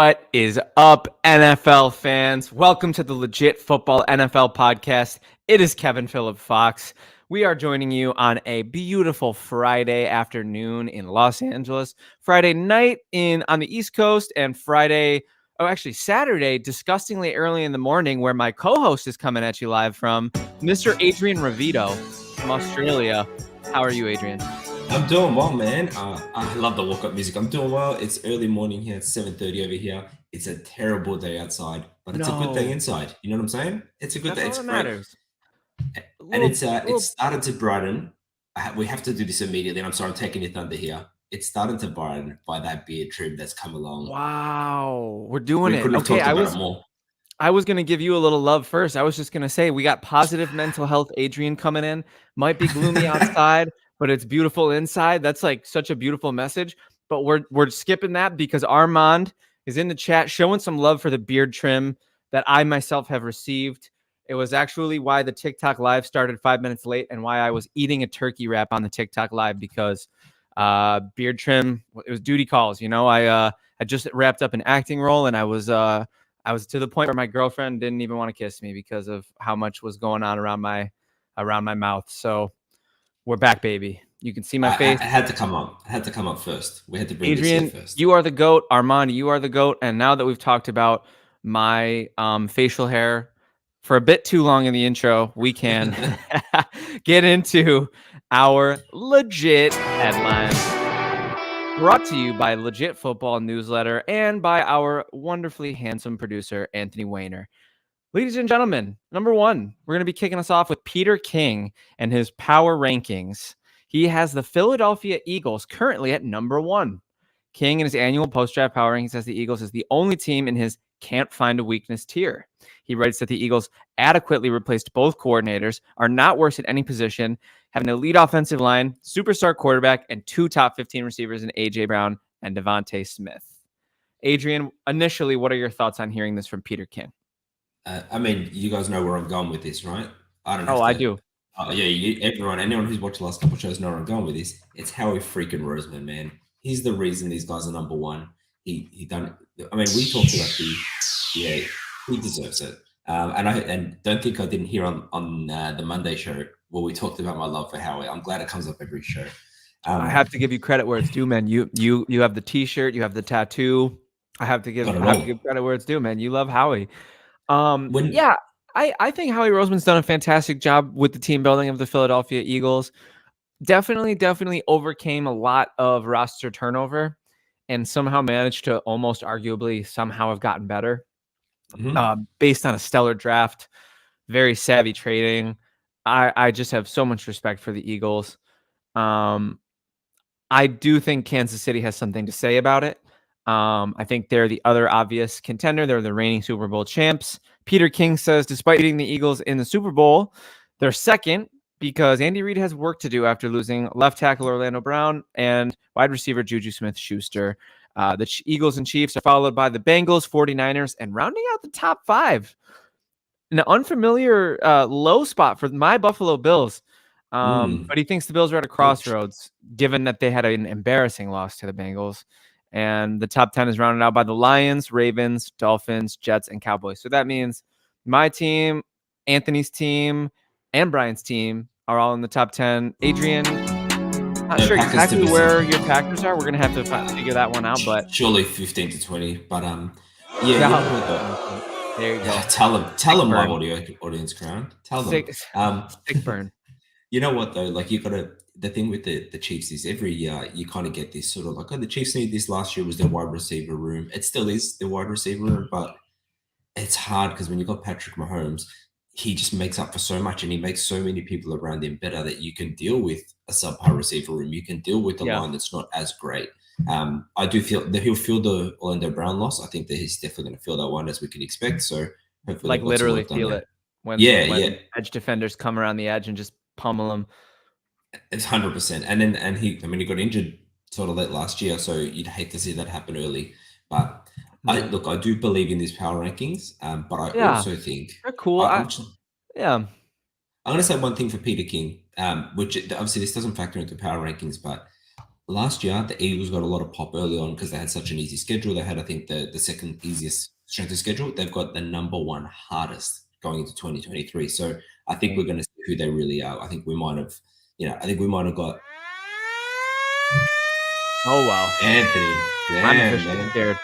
What is up, NFL fans? Welcome to the Legit Football NFL podcast. It is Kevin Phillip Fox. We are joining you on a beautiful Friday afternoon in Los Angeles, Friday night on the East Coast, and Saturday, disgustingly early in the morning, where my co-host is coming at you live from, Mr. Adrian Rovito from Australia. How are you, Adrian? I'm doing well, man. I love the walk-up music. I'm doing well. It's early morning here. It's 7:30 over here. It's a terrible day outside, but it's a good day inside. You know what I'm saying? It's a good day. It's great. Matters. And it's started to brighten. We have to do this immediately. And I'm sorry, I'm taking your thunder here. It's starting to brighten by that beard trim that's come along. Wow, we're doing it. Okay, I was going to give you a little love first. I was just going to say we got positive mental health Adrian coming in. Might be gloomy outside, but it's beautiful inside. That's like such a beautiful message. But we're skipping that because Armand is in the chat showing some love for the beard trim that I myself have received. It was actually why the TikTok live started 5 minutes late and why I was eating a turkey wrap on the TikTok live because beard trim, it was duty calls. You know, I just wrapped up an acting role and I was to the point where my girlfriend didn't even want to kiss me because of how much was going on around my mouth. So we're back, baby. You can see my face. I had to come up first. We had to bring Adrian, this in first. You are the GOAT. Armand, you are the GOAT. And now that we've talked about my facial hair for a bit too long in the intro, we can get into our legit headlines. Brought to you by Legit Football Newsletter and by our wonderfully handsome producer, Anthony Wayner. Ladies and gentlemen, number one, we're going to be kicking us off with Peter King and his power rankings. He has the Philadelphia Eagles currently at number one. King, in his annual post-draft power rankings, says the Eagles is the only team in his can't find a weakness tier. He writes that the Eagles adequately replaced both coordinators, are not worse at any position, have an elite offensive line, superstar quarterback, and two top 15 receivers in A.J. Brown and Devontae Smith. Adrian, initially, what are your thoughts on hearing this from Peter King? I mean, you guys know where I'm going with this, right? I do. Anyone who's watched the last couple of shows know where I'm going with this. It's Howie freaking Roseman, man. He's the reason these guys are number one. We talked about he deserves it. And don't think I didn't hear on the Monday show where we talked about my love for Howie. I'm glad it comes up every show. I have to give you credit where it's due, man. You have the T-shirt, you have the tattoo. I have to give credit where it's due, man. You love Howie. I think Howie Roseman's done a fantastic job with the team building of the Philadelphia Eagles. Definitely overcame a lot of roster turnover and somehow managed to almost arguably somehow have gotten better based on a stellar draft, very savvy trading. I just have so much respect for the Eagles. I do think Kansas City has something to say about it. I think they're the other obvious contender. They're the reigning Super Bowl champs. Peter King says, despite beating the Eagles in the Super Bowl, they're second because Andy Reid has work to do after losing left tackle Orlando Brown and wide receiver Juju Smith-Schuster. The Eagles and Chiefs are followed by the Bengals, 49ers, and rounding out the top five. An unfamiliar low spot for my Buffalo Bills. But he thinks the Bills are at a crossroads, given that they had an embarrassing loss to the Bengals. And the top 10 is rounded out by the Lions, Ravens, Dolphins, Jets, and Cowboys. So that means my team, Anthony's team, and Brian's team are all in the top 10. Adrian, not sure exactly where your Packers are. We're going to have to figure that one out. But surely 15 to 20. But there you go. Tell them my audience crown. Tell them. Sick burn. You know what though? Like the thing with the Chiefs is every year you kind of get this sort of like, the Chiefs need this. Last year was their wide receiver room. It still is the wide receiver room, but it's hard because when you got Patrick Mahomes, he just makes up for so much and he makes so many people around him better that you can deal with a subpar receiver room. You can deal with a line that's not as great. I do feel that he'll feel the Orlando Brown loss. I think that he's definitely going to feel that one as we can expect. So hopefully, literally feel it when edge defenders come around the edge and just pummel him. It's 100%. And he got injured sort of late last year, so you'd hate to see that happen early. But I do believe in these power rankings, but I also think they're cool. I'm going to say one thing for Peter King, which obviously this doesn't factor into power rankings, but last year, the Eagles got a lot of pop early on because they had such an easy schedule. They had, I think, the second easiest strength of schedule. They've got the number one hardest going into 2023. So I think we're going to see who they really are. I think we might have, got Oh wow, Anthony. I'm Damn, officially man. scared.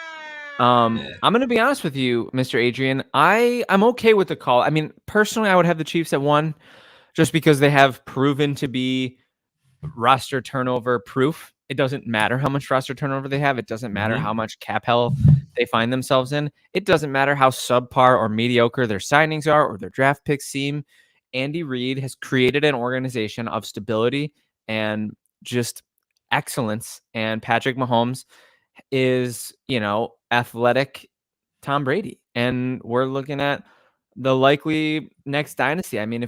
Yeah. I'm gonna be honest with you, Mr. Adrian. I'm okay with the call. I mean, personally, I would have the Chiefs at 1, just because they have proven to be roster turnover proof. It doesn't matter how much roster turnover they have. It doesn't matter how much cap hell they find themselves in. It doesn't matter how subpar or mediocre their signings are or their draft picks seem. Andy Reid has created an organization of stability and just excellence. And Patrick Mahomes is, athletic Tom Brady. And we're looking at the likely next dynasty. I mean,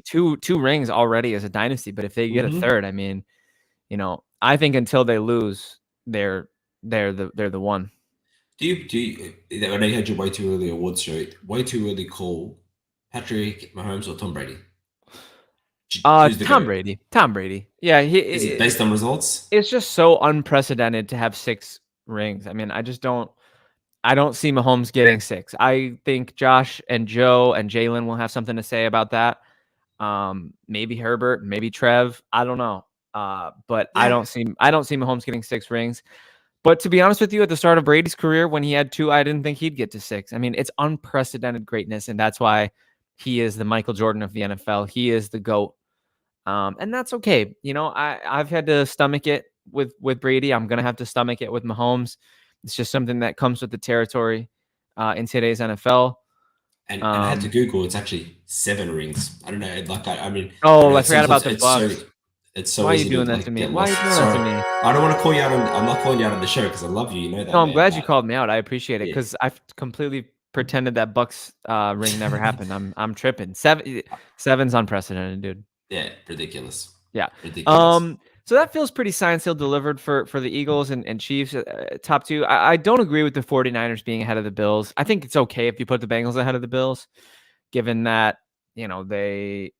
two rings already as a dynasty, but if they get a third, I mean, I think until they lose, they're the one. Do you? I know you had your way too early awards show. Way too early call. Patrick Mahomes or Tom Brady? Who's the Tom GOAT? Brady. Tom Brady. Yeah, Is it based on results? it's just so unprecedented to have 6 rings. I mean, I don't see Mahomes getting 6. I think Josh and Joe and Jalen will have something to say about that. Maybe Herbert, maybe Trev. I don't know. But Yeah. I don't see Mahomes getting 6 rings. But to be honest with you, at the start of Brady's career, when he had 2, I didn't think he'd get to 6. I mean, it's unprecedented greatness, and that's why he is the Michael Jordan of the NFL. He is the GOAT. And that's okay. I've had to stomach it with Brady. I'm gonna have to stomach it with Mahomes. It's just something that comes with the territory in today's NFL. And I had to Google. It's actually 7 rings. I don't know. Like I mean. Oh, I it forgot seems about like the Bucs. It's so Why are easy you doing to that to me? get Why are you lost. doing that to me? I don't want to call you out on. I'm not calling you out on the show because I love you. You know that. No, I'm man, glad you but- called me out. I appreciate it Yeah. because I've completely pretended that Bucs ring never happened. I'm tripping. 7's unprecedented, dude. Yeah, ridiculous. Yeah. Ridiculous. So that feels pretty signed, sealed, delivered for the Eagles and Chiefs top 2. I don't agree with the 49ers being ahead of the Bills. I think it's okay if you put the Bengals ahead of the Bills, given that they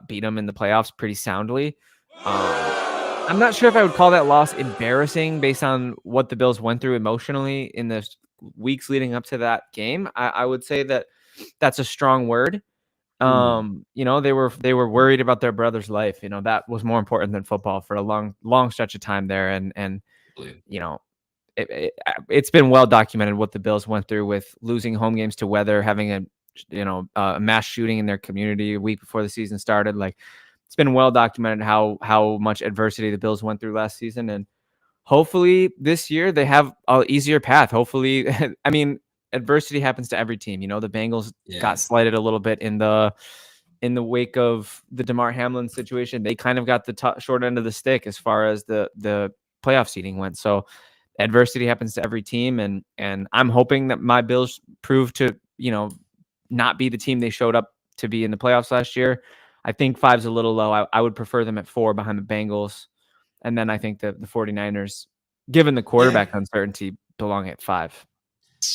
beat them in the playoffs pretty soundly. I'm not sure if I would call that loss embarrassing based on what the Bills went through emotionally in the weeks leading up to that game. I would say that that's a strong word. They were worried about their brother's life. That was more important than football for a long stretch of time there. And it's been well documented what the Bills went through with losing home games to weather, having a mass shooting in their community a week before the season started. Like, it's been well documented how much adversity the Bills went through last season. And hopefully this year they have an easier path. Hopefully, I mean, adversity happens to every team. The Bengals got slighted a little bit in the wake of the DeMar Hamlin situation. They kind of got the short end of the stick as far as the playoff seeding went. So adversity happens to every team. And I'm hoping that my Bills prove to, not be the team they showed up to be in the playoffs last year. I think 5's a little low. I would prefer them at 4 behind the Bengals. And then I think the 49ers, given the quarterback uncertainty, belong at 5.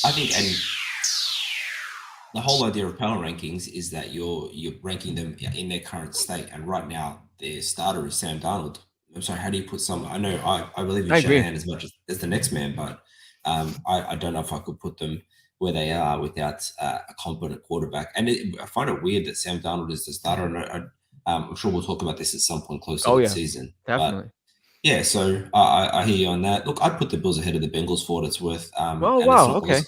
I think, and the whole idea of power rankings is that you're ranking them in their current state. And right now, their starter is Sam Darnold. I'm sorry, how do you put some? I know I believe in Shanahan as much as the next man, but I don't know if I could put them where they are without a competent quarterback. And I find it weird that Sam Darnold is the starter. And I'm sure we'll talk about this at some point closer to the season. Definitely. But yeah, so I hear you on that. Look, I'd put the Bills ahead of the Bengals for what it's worth. Okay.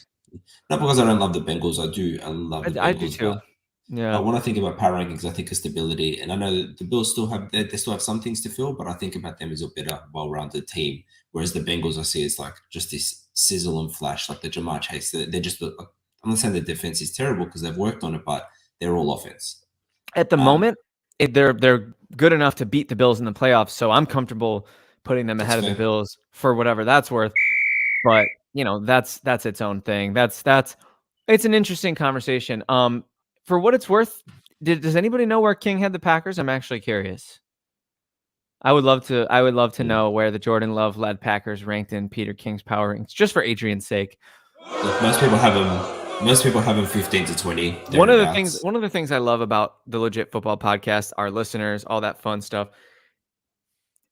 Not because I don't love the Bengals. I do. I love the Bengals. I do too. But when I think about power rankings, I think of stability. And I know that the Bills still have some things to fill, but I think about them as a better, well-rounded team. Whereas the Bengals, I see it's like just this sizzle and flash, like the Jamar Chase. They're just. I'm not saying the defense is terrible because they've worked on it, but they're all offense. At the moment, they're good enough to beat the Bills in the playoffs, so I'm comfortable putting them ahead of the Bills for whatever that's worth. But that's its own thing. It's an interesting conversation. For what it's worth, does anybody know where King had the Packers? I'm actually curious. I would love to know where the Jordan Love led Packers ranked in Peter King's power rings, just for Adrian's sake. Look, most people have them 15 to 20. One of the things I love about the Legit Football Podcast, our listeners, all that fun stuff.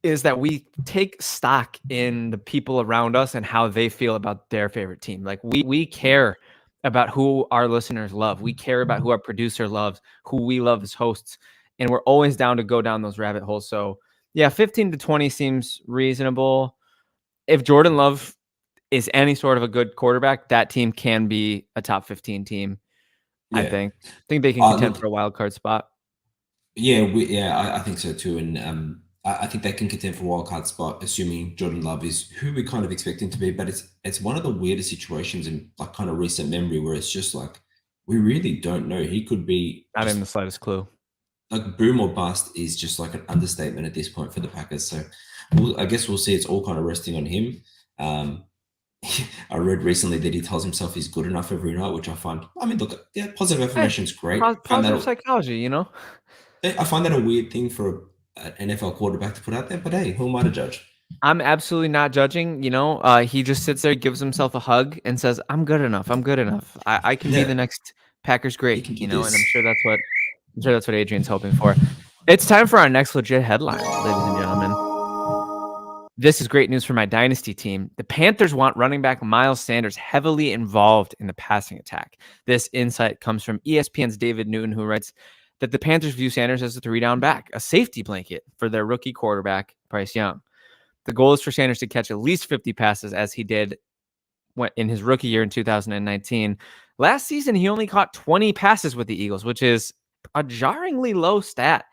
is that we take stock in the people around us and how they feel about their favorite team. Like we care about who our listeners love. We care about who our producer loves, who we love as hosts, and we're always down to go down those rabbit holes. So yeah, 15 to 20 seems reasonable. If Jordan Love is any sort of a good quarterback, that team can be a top 15 team. I Yeah. think they can contend Look, for a wild card spot. I think so too. And I think they can contend for wild card spot, assuming Jordan Love is who we kind of expect him to be. But it's one of the weirdest situations in like kind of recent memory where it's just like we really don't know. He could be Not just in the slightest clue. like boom or bust is just like an understatement at this point for the Packers. So I guess we'll see. It's all kind of resting on him. I read recently that he tells himself he's good enough every night, which I find. I mean, look, yeah, positive affirmation is great. Positive psychology, you know? I find that a weird thing for an NFL quarterback to put out there. But hey, who am I to judge? I'm absolutely not judging. You know, he just sits there, gives himself a hug, and says, "I'm good enough. I'm good enough. I can be Yeah, the next Packers he great." can do You know, and I'm this. sure that's what Adrian's hoping for. It's time for our next legit headline, ladies and gentlemen. This is great news for my dynasty team. The Panthers want running back Miles Sanders heavily involved in the passing attack. This insight comes from ESPN's David Newton, who writes that the Panthers view Sanders as a 3-down back, a safety blanket for their rookie quarterback, Bryce Young. The goal is for Sanders to catch at least 50 passes, as he did in his rookie year in 2019. Last season, he only caught 20 passes with the Eagles, which is a jarringly low stat,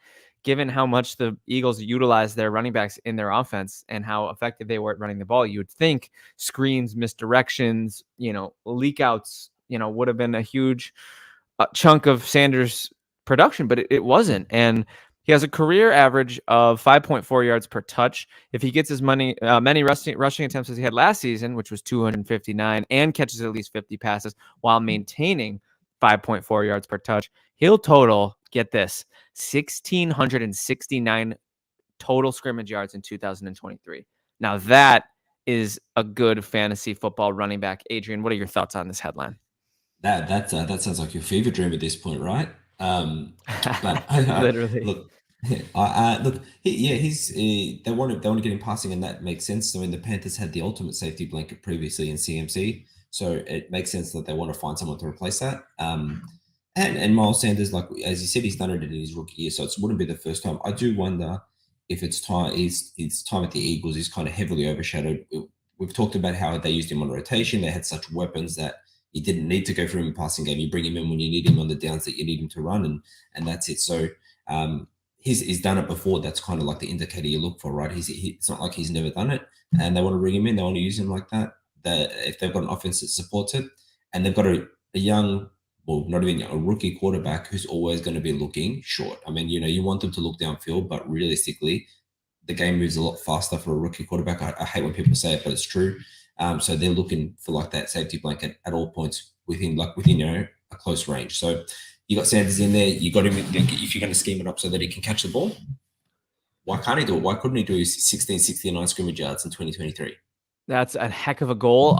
given how much the Eagles utilize their running backs in their offense and how effective they were at running the ball. You would think screens, misdirections, leak outs, would have been a huge chunk of Sanders' production, but it wasn't. And he has a career average of 5.4 yards per touch. If he gets as many rushing attempts as he had last season, which was 259, and catches at least 50 passes while maintaining 5.4 yards per touch, he'll total, get this, 1,669 total scrimmage yards in 2023. Now that is a good fantasy football running back. Adrian, what are your thoughts on this headline? That sounds like your fever dream at this point, right? But Literally. look, he's they want to get him passing, and that makes sense. I mean, the Panthers had the ultimate safety blanket previously in CMC, so it makes sense that they want to find someone to replace that. And Miles Sanders, like as you said, he's done it in his rookie year, so it wouldn't be the first time. I do wonder if it's time. His time at the Eagles is kind of heavily overshadowed. We've talked about how they used him on rotation. They had such weapons that you didn't need to go for him in passing game. You bring him in when you need him on the downs that you need him to run, and that's it. So he's done it before. That's kind of like the indicator you look for, right? It's not like he's never done it, and they want to bring him in. They want to use him like that. That if they've got an offense that supports it, and they've got a young, well, not even a rookie quarterback who's always going to be looking short. I mean, you want them to look downfield, but realistically, the game moves a lot faster for a rookie quarterback. I hate when people say it, but it's true. So they're looking for like that safety blanket at all points within a close range. So you got Sanders in there. You got him if you're going to scheme it up so that he can catch the ball. Why can't he do it? Why couldn't he do 1669 scrimmage yards in 2023? That's a heck of a goal.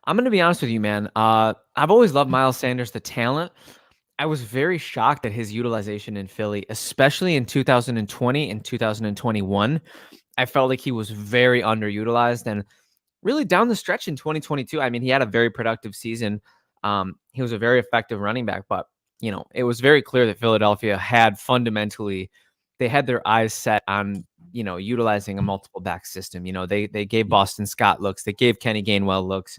I'm going to be honest with you, man. I've always loved Miles Sanders, the talent. I was very shocked at his utilization in Philly, especially in 2020 and 2021. I felt like he was very underutilized, and really down the stretch in 2022. I mean, he had a very productive season. He was a very effective running back, but it was very clear that Philadelphia had they had their eyes set on utilizing a multiple back system. They gave Boston Scott looks, they gave Kenny Gainwell looks.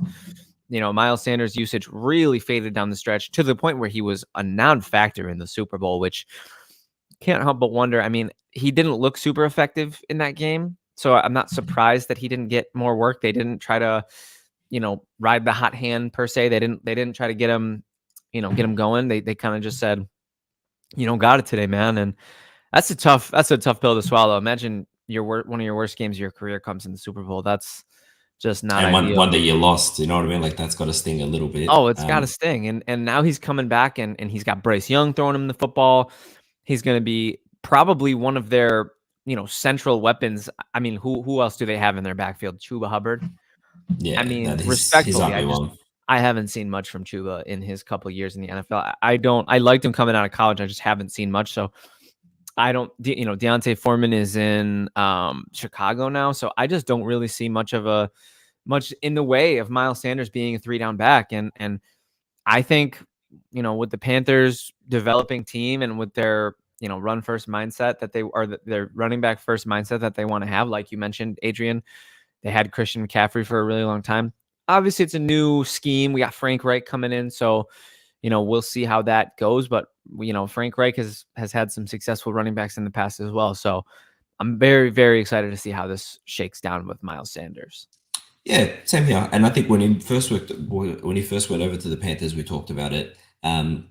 Miles Sanders' usage really faded down the stretch to the point where he was a non-factor in the Super Bowl, which can't help but wonder. I mean, he didn't look super effective in that game, so I'm not surprised that he didn't get more work. They didn't try to, ride the hot hand per se. They didn't try to get him, get him going. They kind of just said, "You don't got it today, man." And that's a tough pill to swallow. Imagine one of your worst games of your career comes in the Super Bowl. That's just not and ideal. one that you lost, you know what I mean? Like that's got to sting a little bit. Oh, it's got to sting. And now he's coming back and he's got Bryce Young throwing him the football. He's going to be probably one of their, central weapons. I mean, who else do they have in their backfield? Chuba Hubbard. Yeah, I mean, his respectfully, RB1. I haven't seen much from Chuba in his couple of years in the NFL. I liked him coming out of college. I just haven't seen much. So I don't, Deontay Foreman is in Chicago now, so I just don't really see much in the way of Miles Sanders being a 3-down back, and I think, with the Panthers developing team and with their, run first mindset their running back first mindset that they want to have, like you mentioned, Adrian, they had Christian McCaffrey for a really long time. Obviously, it's a new scheme. We got Frank Reich coming in, so we'll see how that goes. But Frank Reich has had some successful running backs in the past as well. So I'm very, very excited to see how this shakes down with Miles Sanders. Yeah, same here. And I think when he first went over to the Panthers, we talked about it. I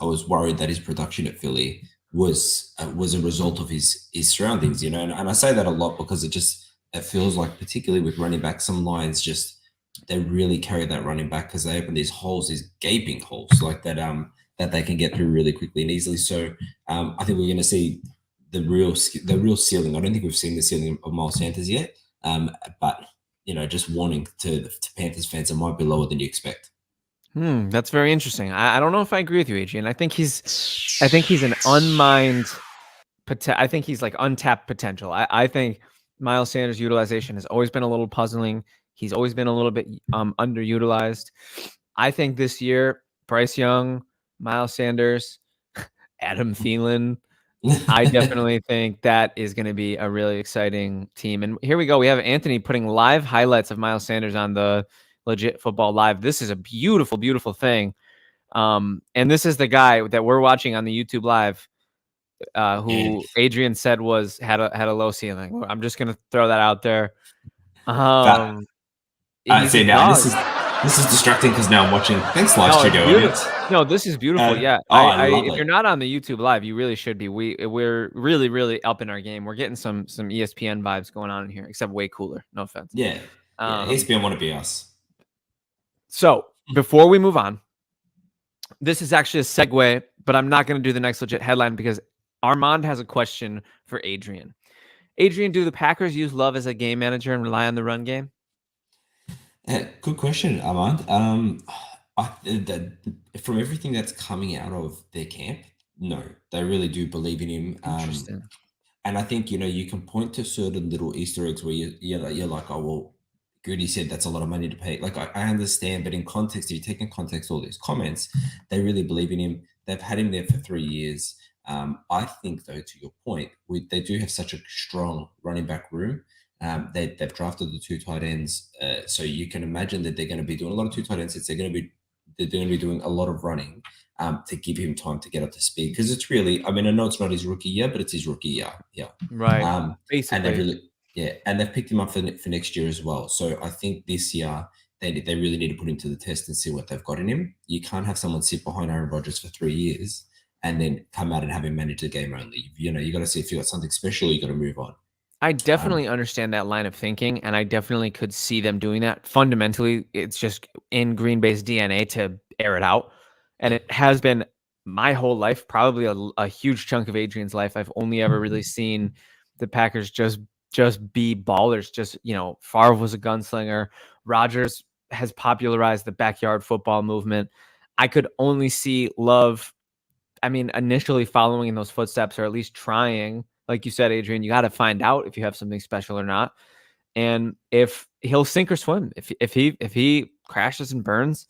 was worried that his production at Philly was a result of his surroundings. And I say that a lot because it feels like, particularly with running back, some lines they really carry that running back because they open these gaping holes like that that they can get through really quickly and easily. So I think we're going to see the real ceiling. I don't think we've seen the ceiling of Miles Sanders yet. But just warning to Panthers fans, it might be lower than you expect. That's very interesting. I don't know if I agree with you, Adrian. I think he's an unmined. I think he's like untapped potential. I think Miles Sanders' utilization has always been a little puzzling. He's always been a little bit underutilized. I think this year, Bryce Young, Miles Sanders, Adam Thielen, I definitely think that is going to be a really exciting team. And here we go. We have Anthony putting live highlights of Miles Sanders on the Legit Football Live. This is a beautiful, beautiful thing. And this is the guy that we're watching on the YouTube Live, who Adrian said had a low ceiling. I'm just going to throw that out there. See now this is distracting because now I'm watching. Thanks, live studio audience. No, this is beautiful. Yeah, if you're not on the YouTube Live, you really should be. We're really, really up in our game. We're getting some ESPN vibes going on in here, except way cooler. No offense. Yeah, ESPN want to be us. So before we move on, this is actually a segue, but I'm not going to do the next legit headline because Armand has a question for Adrian. Adrian, do the Packers use Love as a game manager and rely on the run game? Good question, Armand. From everything that's coming out of their camp, no, they really do believe in him. Interesting. And I think you can point to certain little Easter eggs where you're like, oh well, Goody said that's a lot of money to pay. Like I understand, but in context, if you take in context all these comments, they really believe in him. They've had him there for 3 years. I think, though, to your point, they do have such a strong running back room. They've drafted the 2 tight ends, so you can imagine that they're going to be doing a lot of 2 tight ends. They're going to be doing a lot of running to give him time to get up to speed. Because it's really, I mean, I know it's not his rookie year, but it's his rookie year. Yeah, right. Basically, and they've picked him up for next year as well. So I think this year they really need to put him to the test and see what they've got in him. You can't have someone sit behind Aaron Rodgers for 3 years and then come out and have him manage the game only. You got to see if you got something special. You got to move on. I definitely understand that line of thinking, and I definitely could see them doing that. Fundamentally, it's just in Green Bay's DNA to air it out, and it has been my whole life, probably a huge chunk of Adrian's life. I've only ever really seen the Packers just be ballers. Just, Favre was a gunslinger. Rodgers has popularized the backyard football movement. I could only see Love, initially following in those footsteps, or at least trying. Like you said, Adrian, you got to find out if you have something special or not. And if he'll sink or swim, if he crashes and burns,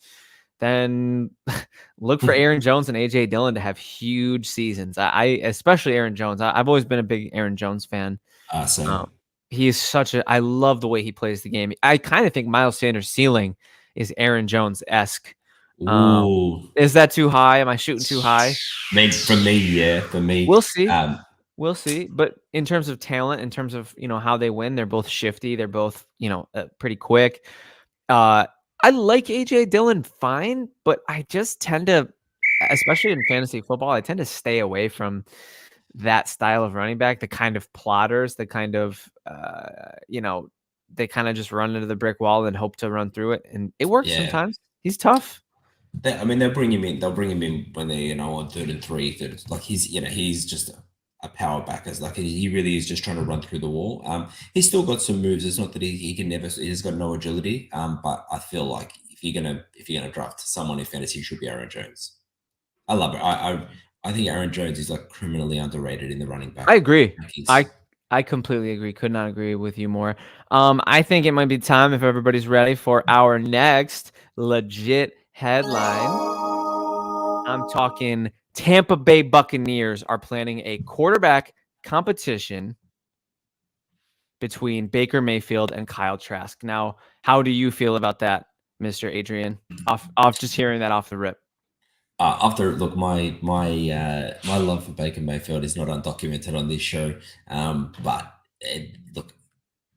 then look for Aaron Jones and AJ Dillon to have huge seasons. Especially Aaron Jones. I've always been a big Aaron Jones fan. He is I love the way he plays the game. I kind of think Miles Sanders' ceiling is Aaron Jones-esque. Is that too high? Am I shooting too high? For me. We'll see. We'll see. But in terms of talent, in terms of, how they win, they're both shifty. They're both, pretty quick. I like AJ Dillon fine, but I just tend to, especially in fantasy football, I tend to stay away from that style of running back, the kind of plotters, the kind of, they kind of just run into the brick wall and hope to run through it. And it works sometimes. He's tough. They'll bring him in. They'll bring him in when they're, on 3rd and 3. Like he's just a power backer. Like he really is just trying to run through the wall. He's still got some moves. It's not that he's got no agility. But I feel like if you're gonna draft someone in fantasy, it should be Aaron Jones. I love it. I think Aaron Jones is like criminally underrated in the running back I agree. rankings. I completely agree. Could not agree with you more. I think it might be time, if everybody's ready, for our next legit headline. I'm talking Tampa Bay Buccaneers are planning a quarterback competition between Baker Mayfield and Kyle Trask. Now, how do you feel about that, Mr. Adrian? Off just hearing that off the rip. After look, my love for Baker Mayfield is not undocumented on this show, but look,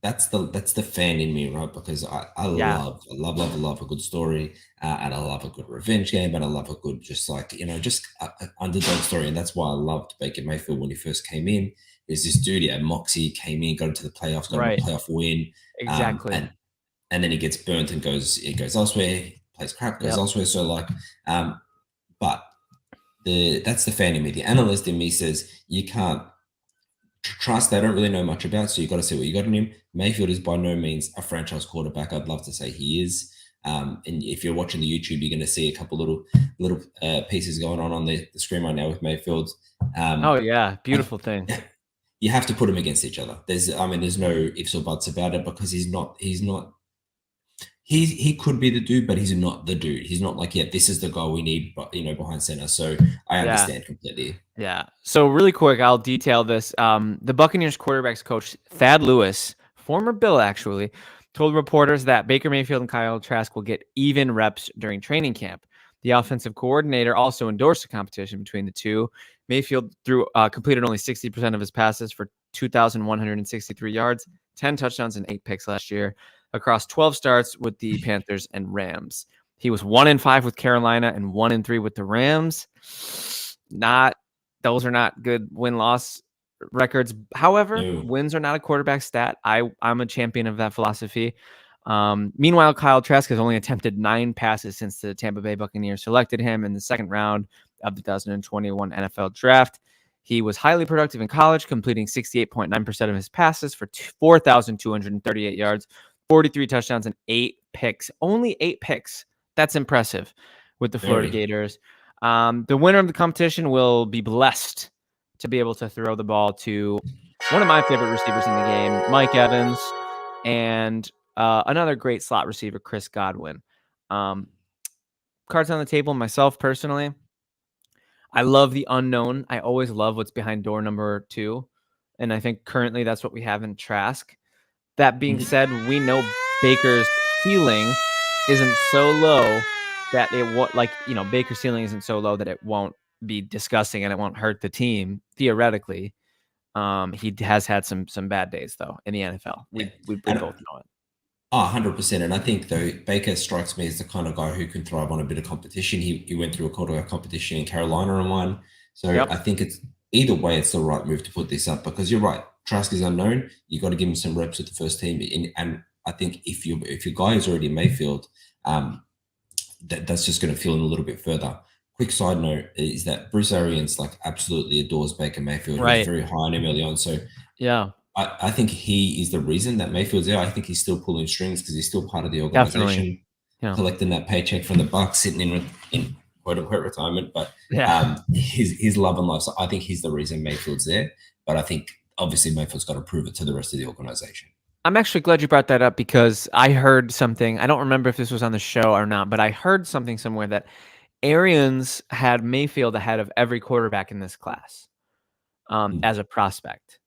that's the fan in me, right? Because I Yeah. love a good story, and I love a good revenge game, and I love a good just a underdog story, and that's why I loved Baker Mayfield when he first came in. There's this dude, yeah, Moxie came in, got into the playoffs, got him a Right. playoff win, Exactly. and then he gets burnt and goes elsewhere, plays crap, goes Yep. elsewhere. So but that's the fan in me. The analyst in me says you can't trust. They don't really know much about, so you got to see what you got in him. Mayfield is by no means a franchise quarterback. I'd love to say he is. And if you're watching the YouTube, you're going to see a couple little pieces going on the screen right now with Mayfield. Oh yeah, beautiful thing. You have to put them against each other. There's no ifs or buts about it, because he's not. He could be the dude, but he's not the dude. He's not like, yeah, this is the guy we need, but behind center. So I understand completely. Yeah. So really quick, I'll detail this. The Buccaneers quarterbacks coach Thad Lewis, former Bill actually, told reporters that Baker Mayfield and Kyle Trask will get even reps during training camp. The offensive coordinator also endorsed the competition between the two. Mayfield completed only 60% of his passes for 2,163 yards, 10 touchdowns, and 8 picks last year across 12 starts with the Panthers and Rams. He was 1-5 with Carolina and 1-3 with the Rams. Those are not good win-loss records. However, wins are not a quarterback stat. I'm a champion of that philosophy. Meanwhile, Kyle Trask has only attempted 9 passes since the Tampa Bay Buccaneers selected him in the second round of the 2021 NFL Draft. He was highly productive in college, completing 68.9% of his passes for 4,238 yards, 43 touchdowns, and 8 picks. Only 8 picks. That's impressive with the Florida Gators. The winner of the competition will be blessed to be able to throw the ball to one of my favorite receivers in the game, Mike Evans, and another great slot receiver, Chris Godwin. Cards on the table, myself personally, I love the unknown. I always love what's behind door number 2. And I think currently that's what we have in Trask. That being said, we know Baker's ceiling isn't so low that Baker's ceiling isn't so low that it won't be disgusting and it won't hurt the team theoretically. He has had some bad days though in the NFL. We both know it. 100%. And I think though Baker strikes me as the kind of guy who can thrive on a bit of competition. He went through a quarterback competition in Carolina and won. So I think it's either way, it's the right move to put this up, because you're right. Trask is unknown. You got to give him some reps with the first team. And I think if your guy is already in Mayfield, that's just going to fill in a little bit further. Quick side note is that Bruce Arians absolutely adores Baker Mayfield. Right. He was very high on him early on. So yeah, I think he is the reason that Mayfield's there. I think he's still pulling strings because he's still part of the organization, collecting that paycheck from the Bucs, sitting in quote unquote retirement. But his love and life. So I think he's the reason Mayfield's there. But I think obviously Mayfield's got to prove it to the rest of the organization. I'm actually glad you brought that up, because I heard something. I don't remember if this was on the show or not, but I heard something somewhere that Arians had Mayfield ahead of every quarterback in this class as a prospect.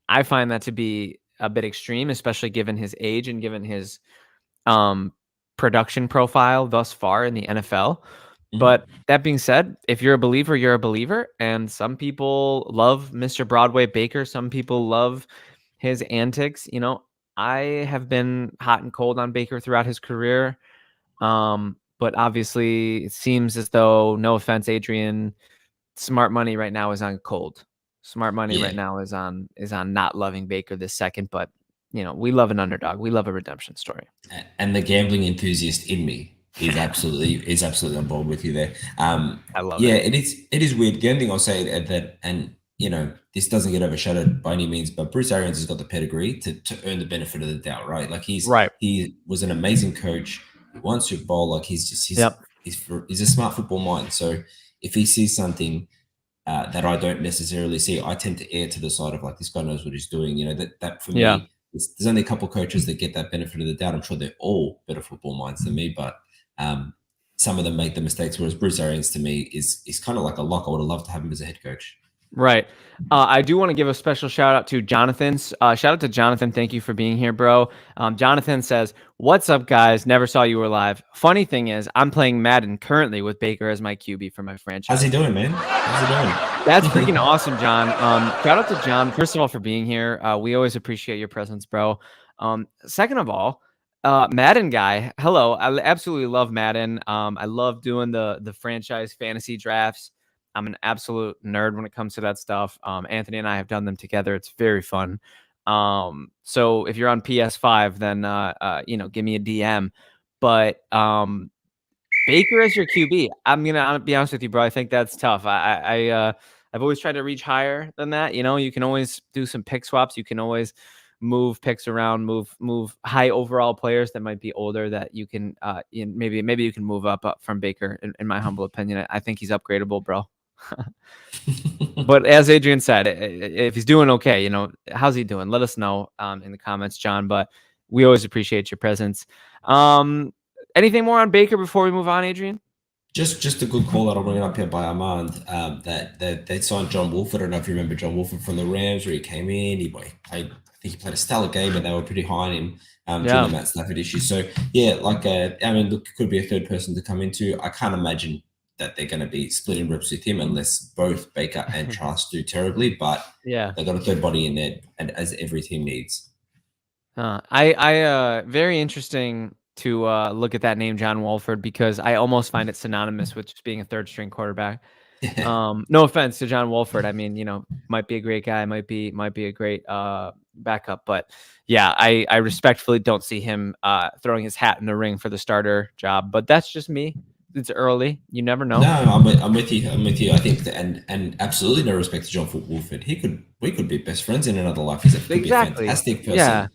I find that to be a bit extreme, especially given his age and given his production profile thus far in the NFL. But that being said, if you're a believer, you're a believer. And some people love Mr. Broadway Baker. Some people love his antics. I have been hot and cold on Baker throughout his career. But obviously it seems as though, no offense, Adrian, smart money right now is on cold. Smart money right now is on not loving Baker this second, but we love an underdog. We love a redemption story. And the gambling enthusiast in me is absolutely on board with you there. I love it. It is weird. The only thing I'll say that, and this doesn't get overshadowed by any means, but Bruce Arians has got the pedigree to earn the benefit of the doubt, right? He was an amazing coach, won Super Bowl. He's a smart football mind. So if he sees something that I don't necessarily see. I tend to err to the side of like, this guy knows what he's doing. You know, that for Yeah. me, there's only a couple of coaches that get that benefit of the doubt. I'm sure they're all better football minds than me, but some of them make the mistakes. Whereas Bruce Arians to me is kind of like a lock. I would have loved to have him as a head coach. Right. I do want to give a special shout out to Jonathan's. Shout out to Jonathan. Thank you for being here, bro. Jonathan says, "What's up, guys? Never saw you were live. Funny thing is, I'm playing Madden currently with Baker as my QB for my franchise." How's he doing, man? How's he doing? That's freaking awesome, John. Shout out to John, first of all, for being here. We always appreciate your presence, bro. Second of all, Madden guy, hello. I absolutely love Madden. I love doing the franchise fantasy drafts. I'm an absolute nerd when it comes to that stuff. Anthony and I have done them together. It's very fun. So if you're on PS5, then give me a DM. But Baker as your QB, I'm gonna be honest with you, bro. I think that's tough. I've always tried to reach higher than that. You know, you can always do some pick swaps. You can always move picks around, move high overall players that might be older that you can maybe you can move up from Baker. In my humble opinion, I think he's upgradable, bro. But as Adrian said, if he's doing okay, you know, how's he doing? Let us know in the comments, John. But we always appreciate your presence. Anything more on Baker before we move on, Adrian? Just a good call that I'll bring it up here by Armand. That they signed John Wolford. I don't know if you remember John Wolford from the Rams, where he came in. He played. I think he played a stellar game, but they were pretty high on him during the Matt Stafford issue. So yeah, look, it could be a third person to come into. I can't imagine that they're going to be splitting reps with him unless both Baker and Trask do terribly. But yeah, they got a third body in there, and as every team needs. Very interesting to look at that name, John Wolford, because I almost find it synonymous with just being a third string quarterback. No offense to John Wolford. I mean, you know, might be a great guy, might be a great backup, but yeah, I respectfully don't see him throwing his hat in the ring for the starter job. But that's just me. It's early. You never know. No, I'm with you. I think that, and absolutely no respect to John Wolford. We could be best friends in another life. He's a fantastic person. Yeah.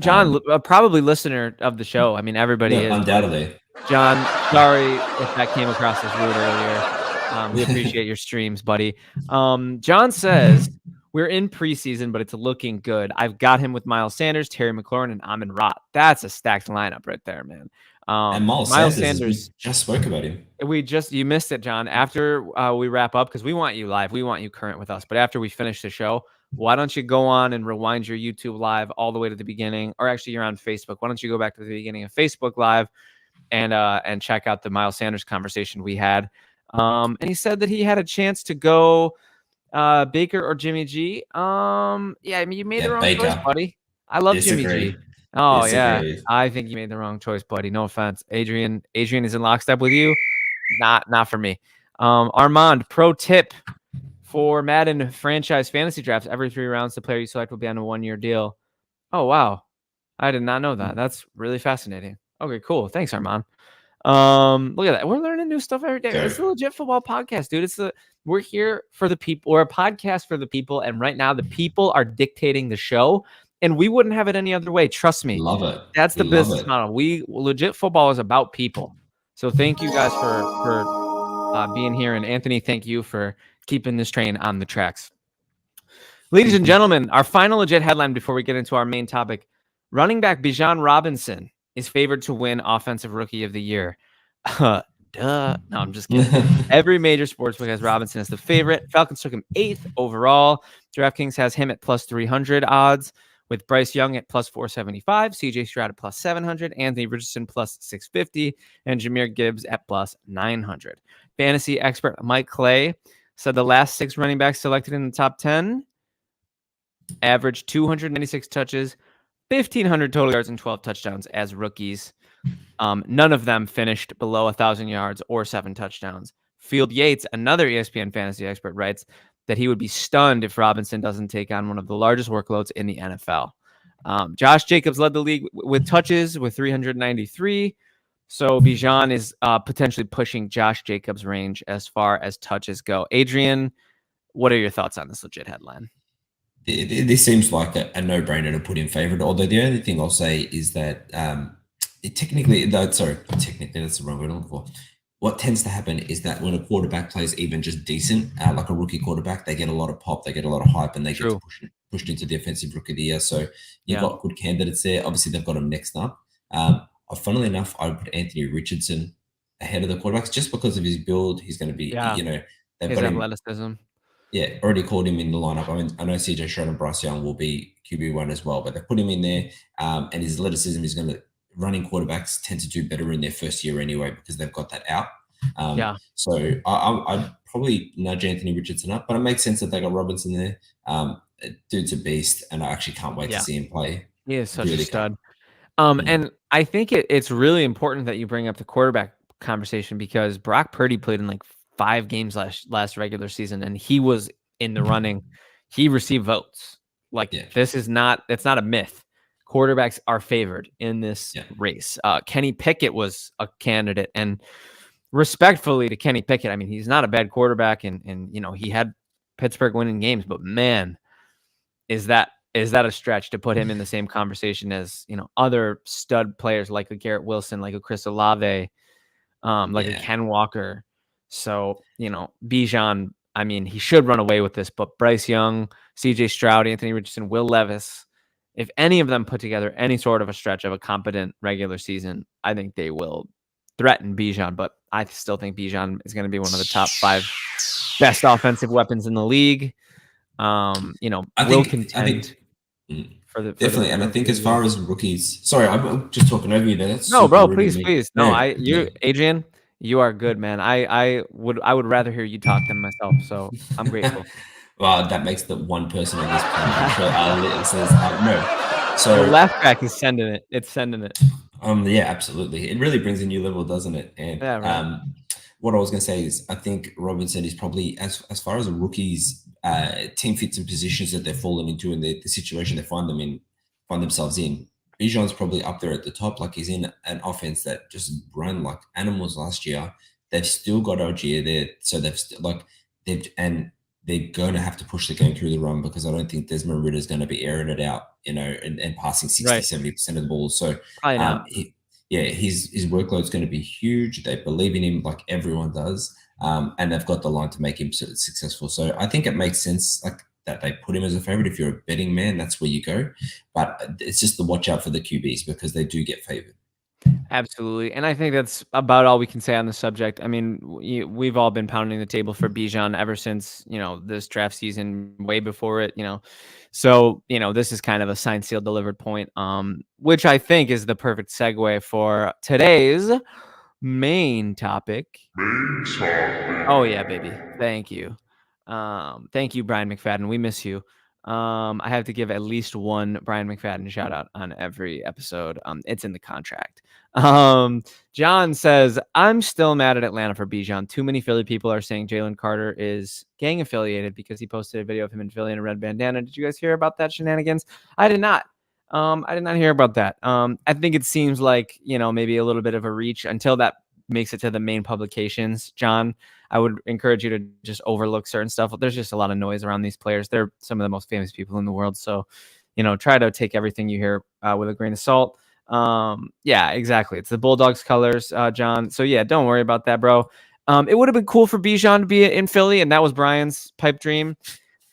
John, probably listener of the show. I mean, everybody is. Undoubtedly. John, sorry if that came across as rude earlier. We appreciate your streams, buddy. John says, we're in preseason, but it's looking good. I've got him with Miles Sanders, Terry McLaurin, and Amon-Ra. That's a stacked lineup right there, man. And Miles Sanders, we just spoke about him. You missed it, John. After we wrap up, because we want you live, we want you current with us. But after we finish the show, why don't you go on and rewind your YouTube live all the way to the beginning, or actually you're on Facebook. Why don't you go back to the beginning of Facebook Live and check out the Miles Sanders conversation we had. And he said that he had a chance to go Baker or Jimmy G. Yeah, I mean, you made the wrong choice, buddy. I love Jimmy G. Oh, yeah. I think you made the wrong choice, buddy. No offense. Adrian is in lockstep with you. Not for me. Armand, pro tip for Madden franchise fantasy drafts. Every 3 rounds, the player you select will be on a 1-year deal. Oh, wow. I did not know that. That's really fascinating. Okay, cool. Thanks, Armand. Look at that. We're learning new stuff every day. Sure. It's a legit football podcast, dude. We're here for the people. We're a podcast for the people. And right now, the people are dictating the show. And we wouldn't have it any other way. Trust me. Love it. That's the business model. Legit football is about people. So thank you guys for being here. And Anthony, thank you for keeping this train on the tracks. Ladies and gentlemen, our final legit headline before we get into our main topic. Running back Bijan Robinson is favored to win Offensive Rookie of the Year. Duh. No, I'm just kidding. Every major sportsbook has Robinson as the favorite. Falcons took him 8th overall. DraftKings has him at plus 300 odds, with Bryce Young at plus 475, CJ Stroud at plus 700, Anthony Richardson plus 650, and Jahmyr Gibbs at plus 900. Fantasy expert Mike Clay said the last 6 running backs selected in the top 10 averaged 296 touches, 1,500 total yards, and 12 touchdowns as rookies. None of them finished below 1,000 yards or 7 touchdowns. Field Yates, another ESPN fantasy expert, writes that he would be stunned if Robinson doesn't take on one of the largest workloads in the NFL. Josh Jacobs led the league with touches with 393. So Bijan is potentially pushing Josh Jacobs' range as far as touches go. Adrian, what are your thoughts on this legit headline? This seems like a no-brainer to put in favorite. Although the only thing I'll say is that technically, that's the wrong word I'm looking for. what tends to happen is that when a quarterback plays even just decent, like a rookie quarterback, they get a lot of pop, they get a lot of hype, and they get to True. pushed into the offensive rookie of the year. So you've Yeah. got good candidates there. Obviously, they've got him next up. Funnily enough, I would put Anthony Richardson ahead of the quarterbacks just because of his build. He's going to be, Yeah. they've His got him. athleticism. Yeah, already called him in the lineup. I mean, I know CJ Stroud and Bryce Young will be QB1 as well, but they put him in there, and his athleticism is going to. Running quarterbacks tend to do better in their first year anyway because they've got that out. Yeah. So I'd probably nudge Anthony Richardson up, but it makes sense that they got Robinson there. Dude's a beast, and I actually can't wait to see him play. He is such a Really stud. can't. And I think it's really important that you bring up the quarterback conversation because Brock Purdy played in like 5 games last regular season, and he was in the running. He received votes. Like it's not a myth. Quarterbacks are favored in this race. Kenny Pickett was a candidate, and respectfully to Kenny Pickett, I mean, he's not a bad quarterback, and he had Pittsburgh winning games, but man, is that a stretch to put him in the same conversation as other stud players like a Garrett Wilson, like a Chris Olave, like a Ken Walker. So Bijan, I mean, he should run away with this, but Bryce Young, CJ Stroud, Anthony Richardson, Will Levis, if any of them put together any sort of a stretch of a competent regular season, I think they will threaten Bijan. But I still think Bijan is going to be one of the top 5 best offensive weapons in the league. Will contend for the definitely. And I think as far as rookies, sorry, I'm just talking over you there. That's no, bro, please. No, Adrian, you are good, man. I would rather hear you talk than myself. So I'm grateful. Well, that makes the one person on this planet says no. So the left back is sending it. It's sending it. Yeah, absolutely. It really brings a new level, doesn't it? And what I was going to say is, I think Robinson is probably as far as a rookie's team fits and positions that they've fallen into and the situation they find themselves in. Bijan's probably up there at the top. Like he's in an offense that just run like animals last year. They've still got Algier there, so they're going to have to push the game through the run because I don't think Desmond Ridder is going to be airing it out, and passing 60-70% of the ball. So his workload's going to be huge. They believe in him like everyone does, and they've got the line to make him successful. So I think it makes sense like that they put him as a favorite. If you're a betting man, that's where you go. But it's just the watch out for the QBs because they do get favored. Absolutely. And I think that's about all we can say on the subject. I mean, we've all been pounding the table for Bijan ever since, this draft season, way before it, So, this is kind of a signed, sealed, delivered point, which I think is the perfect segue for today's main topic. Oh, yeah, baby. Thank you. Thank you, Brian McFadden. We miss you. I have to give at least one Brian McFadden shout out on every episode. It's in the contract. John says, I'm still mad at Atlanta for Bijan. Too many Philly people are saying Jalen Carter is gang affiliated because he posted a video of him in Philly in a red bandana. Did you guys hear about that shenanigans? I did not. I did not hear about that. I think it seems like, maybe a little bit of a reach until that makes it to the main publications. John, I would encourage you to just overlook certain stuff. There's just a lot of noise around these players. They're some of the most famous people in the world. So, try to take everything you hear with a grain of salt. Yeah, exactly. It's the Bulldogs colors, John. So yeah, don't worry about that, bro. It would have been cool for Bijan to be in Philly, and that was Brian's pipe dream.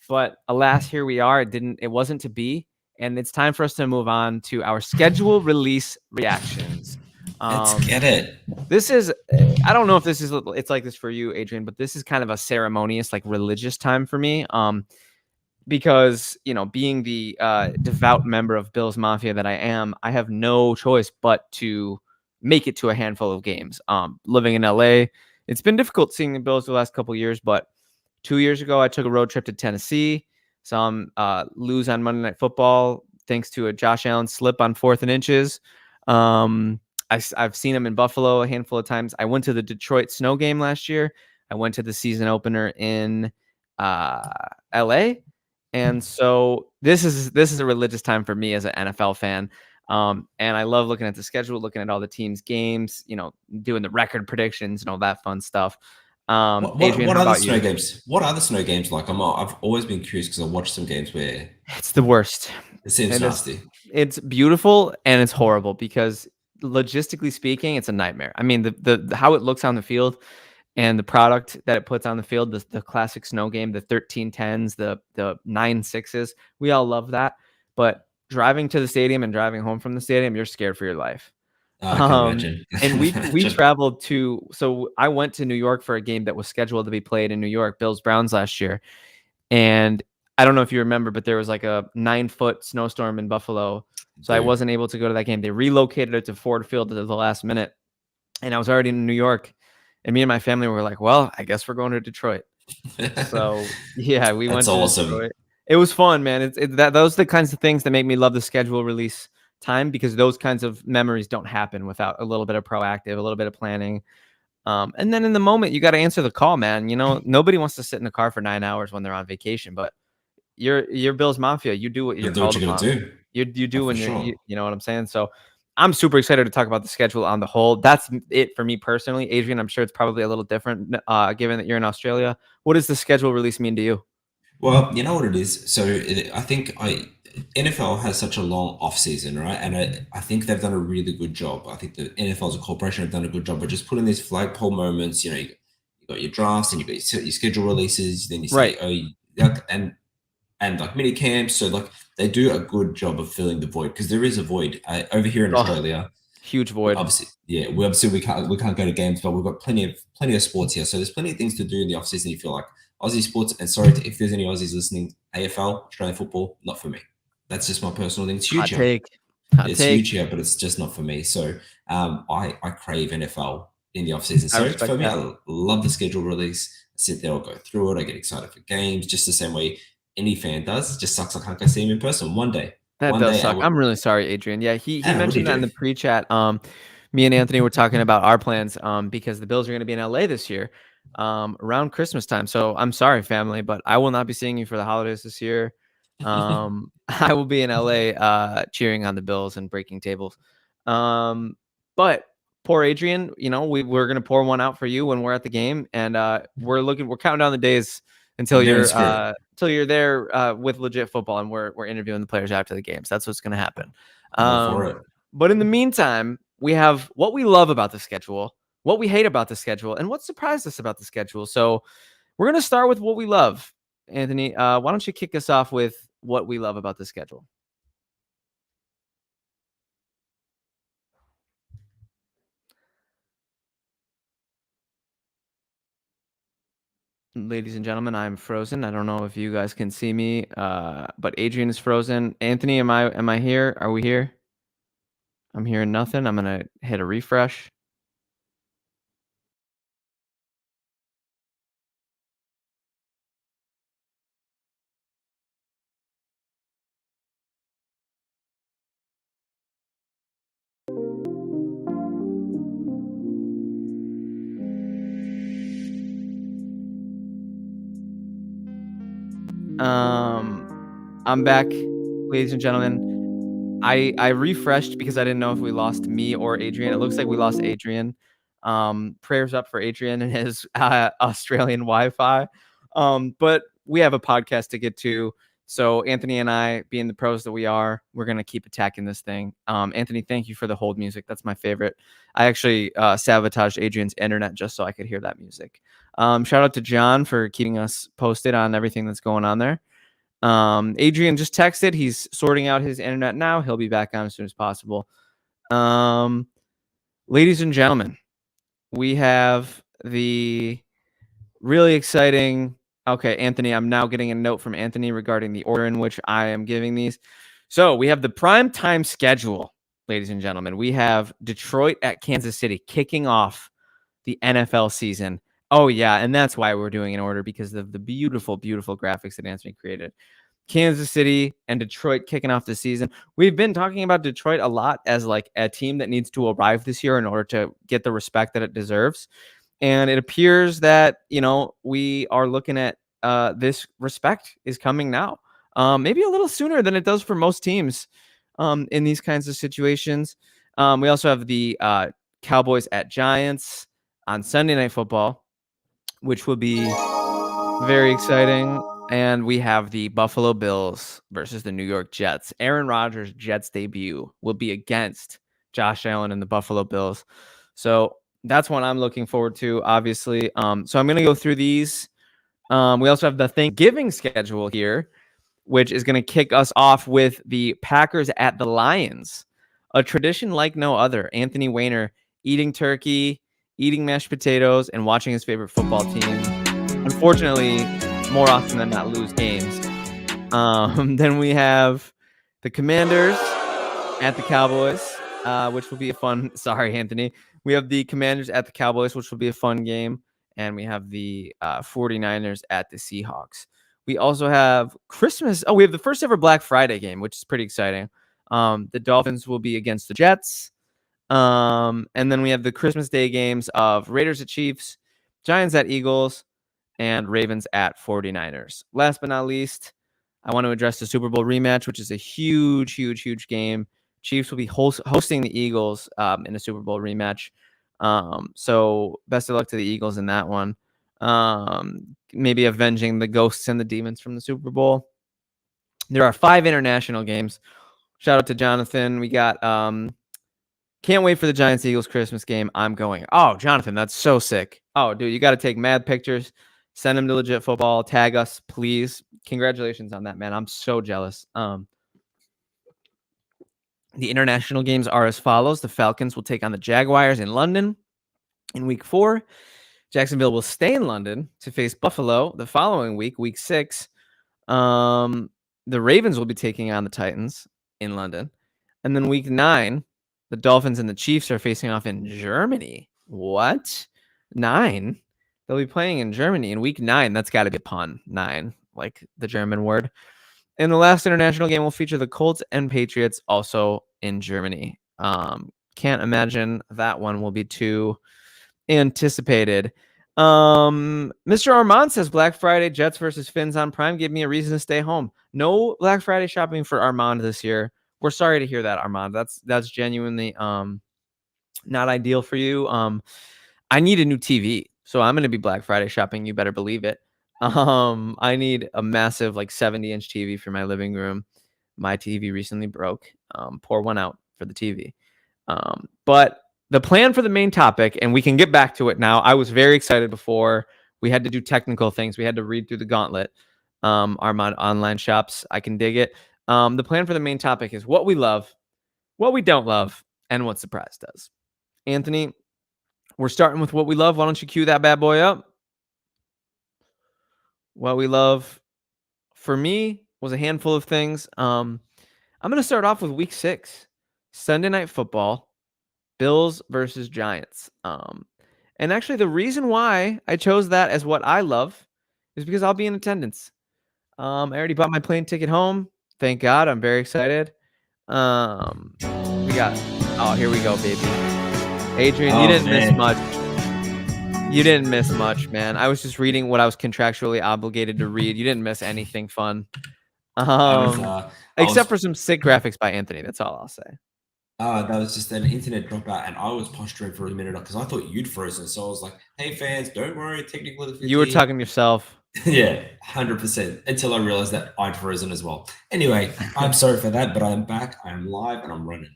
But alas, here we are. It wasn't to be. And it's time for us to move on to our schedule release reactions. Let's get it. This is, I don't know if it's like this for you, Adrian, but this is kind of a ceremonious, like religious time for me. Because, being the devout member of Bills Mafia that I am, I have no choice but to make it to a handful of games. Living in LA, it's been difficult seeing the Bills the last couple of years, but 2 years ago, I took a road trip to Tennessee, saw them lose on Monday Night Football thanks to a Josh Allen slip on 4th and inches. I've seen him in Buffalo a handful of times. I went to the Detroit Snow game last year. I went to the season opener in LA. And so this is a religious time for me as an NFL fan. And I love looking at the schedule, looking at all the teams' games, doing the record predictions and all that fun stuff. Adrian, what are the snow games? What are the snow games like? I've always been curious because I watched some games where it's the worst. It seems nasty. It's beautiful and it's horrible because logistically speaking, it's a nightmare. I mean, the how it looks on the field and the product that it puts on the field, the classic snow game, the 13-10s, the 9-6s, we all love that. But driving to the stadium and driving home from the stadium, you're scared for your life. I can imagine. I And can we imagine. traveled to, so I went to New York for a game that was scheduled to be played in New York, Bills Browns last year. And I don't know if you remember, but there was like a 9-foot snowstorm in Buffalo. So I Dude. wasn't able to go to that game. They relocated it to Ford Field at the last minute. And I was already in New York. And me and my family were like, well, I guess we're going to Detroit. So yeah, we That's went to awesome. Detroit. It was fun, man. Those are the kinds of things that make me love the schedule release time, because those kinds of memories don't happen without a little bit of proactive, a little bit of planning. And then in the moment, you got to answer the call, man. You know, nobody wants to sit in the car for 9 hours when they're on vacation, but you're Bills Mafia. You do what Gotta you're do what called you gotta upon. do. You Oh, do for when sure. you know what I'm saying? So I'm super excited to talk about the schedule on the whole. That's it for me personally. Adrian, I'm sure it's probably a little different, given that you're in Australia. What does the schedule release mean to you? Well, you know what it is. So I think NFL has such a long off season, right? And I think they've done a really good job. I think the NFL as a corporation have done a good job of just putting these flagpole moments. You got your drafts and you got your schedule releases. Then you say, Right. oh, and like mini camps. So like they do a good job of filling the void, because there is a void over here in Oh, Australia. huge void. Obviously, yeah, we can't go to games, but we've got plenty of sports here. So there's plenty of things to do in the off season. You feel like Aussie sports, and sorry if there's any Aussies listening, AFL, Australian football, not for me. That's just my personal thing. It's huge Hot here. take. Hot It's take. huge here, but it's just not for me. So I crave NFL in the off season. I So respect for me, that. I love the schedule release. I sit there, I'll go through it. I get excited for games, just the same way any fan does. It just sucks I can't go see him in person one day. That One does day I suck. will. I'm really sorry, Adrian. Yeah, he What do you mentioned that in do? the pre-chat. Me and Anthony were talking about our plans, because the Bills are going to be in LA this year, around Christmas time. So I'm sorry, family, but I will not be seeing you for the holidays this year. I will be in LA, cheering on the Bills and breaking tables. But poor Adrian, you know, we're going to pour one out for you when we're at the game, and we're counting down the days I'm there in spirit. until you're there, with legit football, and we're interviewing the players after the games. That's what's going to happen. I'm all for Um, it. but in the meantime, we have what we love about the schedule, what we hate about the schedule, and what surprised us about the schedule. So we're going to start with what we love. Anthony, why don't you kick us off with what we love about the schedule? Ladies and gentlemen, I'm frozen. I don't know if you guys can see me, but Adrian is frozen. Anthony, am I here? Are we here? I'm hearing nothing. I'm gonna hit a refresh. I'm back, ladies and gentlemen. I refreshed because I didn't know if we lost me or Adrian. It looks like we lost Adrian. Prayers up for Adrian and his Australian Wi-Fi. But we have a podcast to get to. So Anthony and I, being the pros that we are, we're gonna keep attacking this thing. Anthony, thank you for the hold music. That's my favorite. I actually sabotaged Adrian's internet just so I could hear that music. Shout out to John for keeping us posted on everything that's going on there. Adrian just texted. He's sorting out his internet now. He'll be back on as soon as possible. Um, Ladies and gentlemen, we have the really exciting. Okay, Anthony, I'm now getting a note from Anthony regarding the order in which I am giving these. So we have the prime time schedule, ladies and gentlemen. We have Detroit at Kansas City kicking off the NFL season. Oh, yeah. And that's why we're doing an order, because of the beautiful, beautiful graphics that Anthony created. Kansas City and Detroit kicking off the season. We've been talking about Detroit a lot as like a team that needs to arrive this year in order to get the respect that it deserves. And it appears that, you know, we are looking at this respect is coming now. Maybe a little sooner than it does for most teams in these kinds of situations. We also have the Cowboys at Giants on Sunday Night Football, which will be very exciting. And we have the Buffalo Bills versus the New York Jets. Aaron Rodgers' Jets debut will be against Josh Allen and the Buffalo Bills. So that's one I'm looking forward to, obviously. So I'm going to go through these. We also have the Thanksgiving schedule here, which is going to kick us off with the Packers at the Lions, a tradition like no other. Anthony Weiner eating turkey, eating mashed potatoes, and watching his favorite football team, unfortunately, more often than not, lose games. Then we have the Commanders at the Cowboys, which will be a fun. Sorry, Anthony. We have the Commanders at the Cowboys, which will be a fun game. And we have the 49ers at the Seahawks. We also have Christmas. Oh, we have the first ever Black Friday game, which is pretty exciting. The Dolphins will be against the Jets. And then we have the Christmas Day games of Raiders at Chiefs, Giants at Eagles, and Ravens at 49ers. Last but not least, I want to address the Super Bowl rematch, which is a huge, huge, huge game. Chiefs will be hosting the Eagles in a Super Bowl rematch. So best of luck to the Eagles in that one. Maybe avenging the ghosts and the demons from the Super Bowl. There are 5 international games. Shout out to Jonathan. We got can't wait for the Giants-Eagles Christmas game. I'm going. Oh, Jonathan, that's so sick. Oh, dude, you got to take mad pictures. Send them to Legit Football. Tag us, please. Congratulations on that, man. I'm so jealous. The international games are as follows. The Falcons will take on the Jaguars in London in week 4. Jacksonville will stay in London to face Buffalo the following week, week 6. The Ravens will be taking on the Titans in London. And then week 9, the Dolphins and the Chiefs are facing off in Germany. What? 9? They'll be playing in Germany in week 9. That's got to be a pun. 9, like the German word. And the last international game will feature the Colts and Patriots, also in Germany. Can't imagine that one will be too anticipated. Mr. Armand says Black Friday Jets versus Finns on Prime gave me a reason to stay home. No Black Friday shopping for Armand this year. We're sorry to hear that, Armand. That's genuinely not ideal for you. I need a new TV, so I'm gonna be Black Friday shopping. You better believe it. I need a massive 70-inch TV for my living room. My TV recently broke. Pour one out for the TV. But the plan for the main topic, and we can get back to it now. I was very excited before. We had to do technical things. We had to read through the gauntlet. Armand online shops. I can dig it. The plan for the main topic is what we love, what we don't love, and what surprised us. Anthony, we're starting with what we love. Why don't you cue that bad boy up? What we love for me was a handful of things. I'm going to start off with week 6, Sunday Night Football, Bills versus Giants. And actually the reason why I chose that as what I love is because I'll be in attendance. I already bought my plane ticket home. Thank God. I'm very excited. We got, here we go, baby. Adrian, you didn't miss much. You didn't miss much, man. I was just reading what I was contractually obligated to read. You didn't miss anything fun. Except for some sick graphics by Anthony. That's all I'll say. That was just an internet dropout, and I was posturing for a minute because I thought you'd frozen. So I was like, hey, fans, don't worry. Technical difficulty. You were talking to yourself. Yeah, 100%. Until I realized that I'd frozen as well. Anyway, I'm sorry for that, but I'm back. I'm live, and I'm running.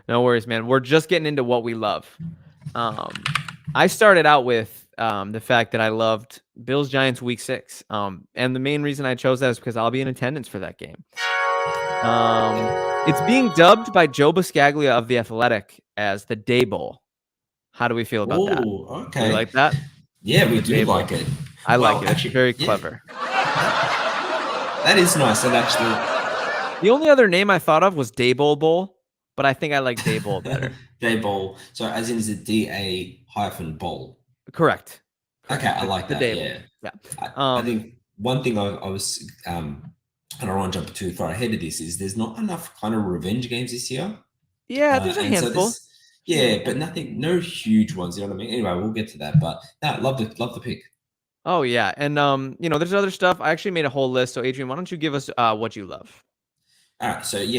No worries, man. We're just getting into what we love. I started out with the fact that I loved Bills Giants week 6. And the main reason I chose that is because I'll be in attendance for that game. It's being dubbed by Joe Buscaglia of The Athletic as the Day Bowl. How do we feel about that? Okay. You like that? Yeah, we do like it. I like it. Actually, it's very clever. That is nice. And actually, the only other name I thought of was Day Bowl, but I think I like Day Bowl better. Day Bowl. So as in, is it DA-bowl? Correct. Okay, I like that. Yeah. I think one thing I was and I don't want to jump too far ahead of this is there's not enough kind of revenge games this year. Yeah, there's a handful. So but no huge ones. You know what I mean? Anyway, we'll get to that. But love the pick. Oh yeah, and there's other stuff. I actually made a whole list. So Adrian, why don't you give us what you love? All right. So I do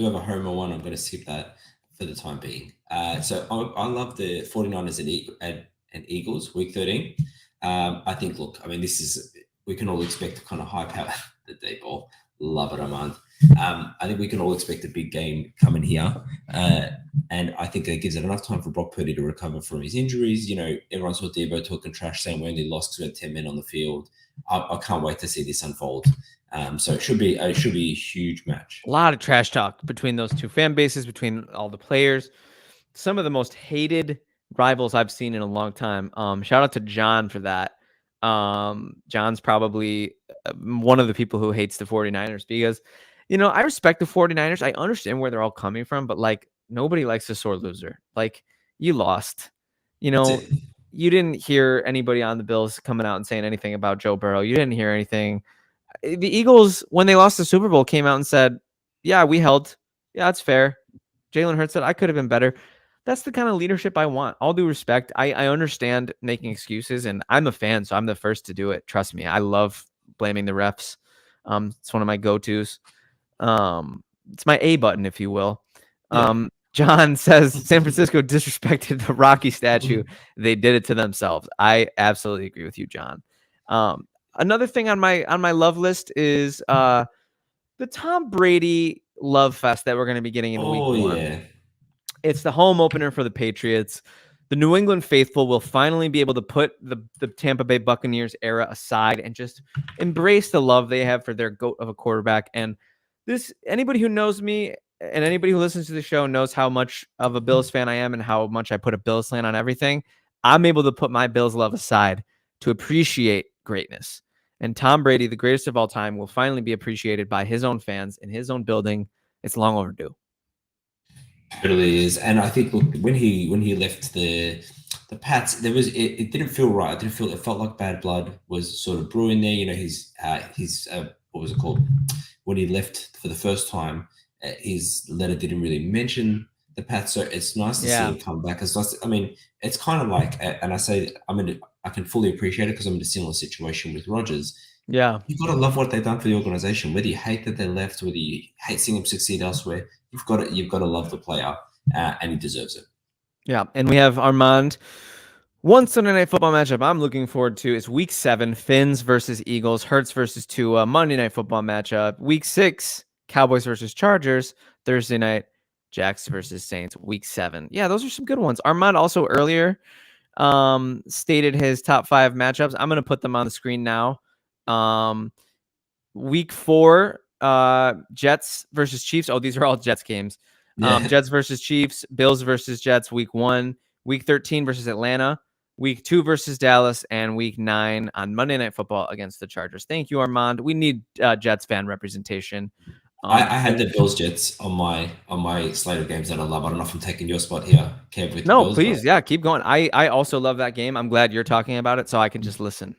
have a homer one. I'm going to skip that for the time being. So I love the 49ers and Eagles week 13. I think. Look, I mean, we can all expect to kind of hype out the Day Bowl. Love it, Armand. I think we can all expect a big game coming here. And I think that gives it enough time for Brock Purdy to recover from his injuries. Everyone saw Debo talking trash saying we only lost because we had 10 men on the field. I can't wait to see this unfold. So it should be a huge match. A lot of trash talk between those two fan bases, between all the players. Some of the most hated rivals I've seen in a long time. Shout out to John for that. John's probably one of the people who hates the 49ers because, I respect the 49ers. I understand where they're all coming from, but nobody likes a sore loser. You lost, you didn't hear anybody on the Bills coming out and saying anything about Joe Burrow. You didn't hear anything. The Eagles, when they lost the Super Bowl, came out and said, yeah, we held. Yeah, that's fair. Jalen Hurts said, I could have been better. That's the kind of leadership I want. All due respect, I understand making excuses, and I'm a fan, so I'm the first to do it. Trust me. I love blaming the refs. It's one of my go-tos. It's my A button, if you will. Yeah. John says San Francisco disrespected the Rocky statue. They did it to themselves. I absolutely agree with you, John. Another thing on my love list is the Tom Brady love fest that we're going to be getting in week 1. Yeah. It's the home opener for the Patriots. The New England faithful will finally be able to put the Tampa Bay Buccaneers era aside and just embrace the love they have for their GOAT of a quarterback. And anybody who knows me and anybody who listens to the show knows how much of a Bills fan I am and how much I put a Bills slant on everything. I'm able to put my Bills love aside to appreciate greatness. And Tom Brady, the greatest of all time, will finally be appreciated by his own fans in his own building. It's long overdue. Totally is, and I think when he left the Pats, there was it didn't feel right. It felt like bad blood was sort of brewing there. His what was it called when he left for the first time? His letter didn't really mention the Pats, so it's nice to see him come back. It's nice. It's kind of like, and I can fully appreciate it because I'm in a similar situation with Rodgers. Yeah, you've got to love what they've done for the organization. Whether you hate that they left, whether you hate seeing him succeed elsewhere, you've got to love the player, and he deserves it. Yeah, and we have Armand. One Sunday Night Football matchup I'm looking forward to is Week 7, Finns versus Eagles, Hurts versus Tua. Monday Night Football matchup. Week 6, Cowboys versus Chargers. Thursday night, Jacks versus Saints. Week 7. Yeah, those are some good ones. Armand also earlier stated his top 5 matchups. I'm going to put them on the screen now. Week 4, Jets versus Chiefs. Oh, these are all Jets games. Jets versus Chiefs, Bills versus Jets, week 1, week 13 versus Atlanta, week 2 versus Dallas, and week 9 on Monday Night Football against the Chargers. Thank you, Armand. We need Jets fan representation. I had the Bills Jets on my slate of games that I love. I don't know if I'm taking your spot here, Kev. With no, Bills, please, yeah, keep going. I also love that game. I'm glad you're talking about it, so I can just listen.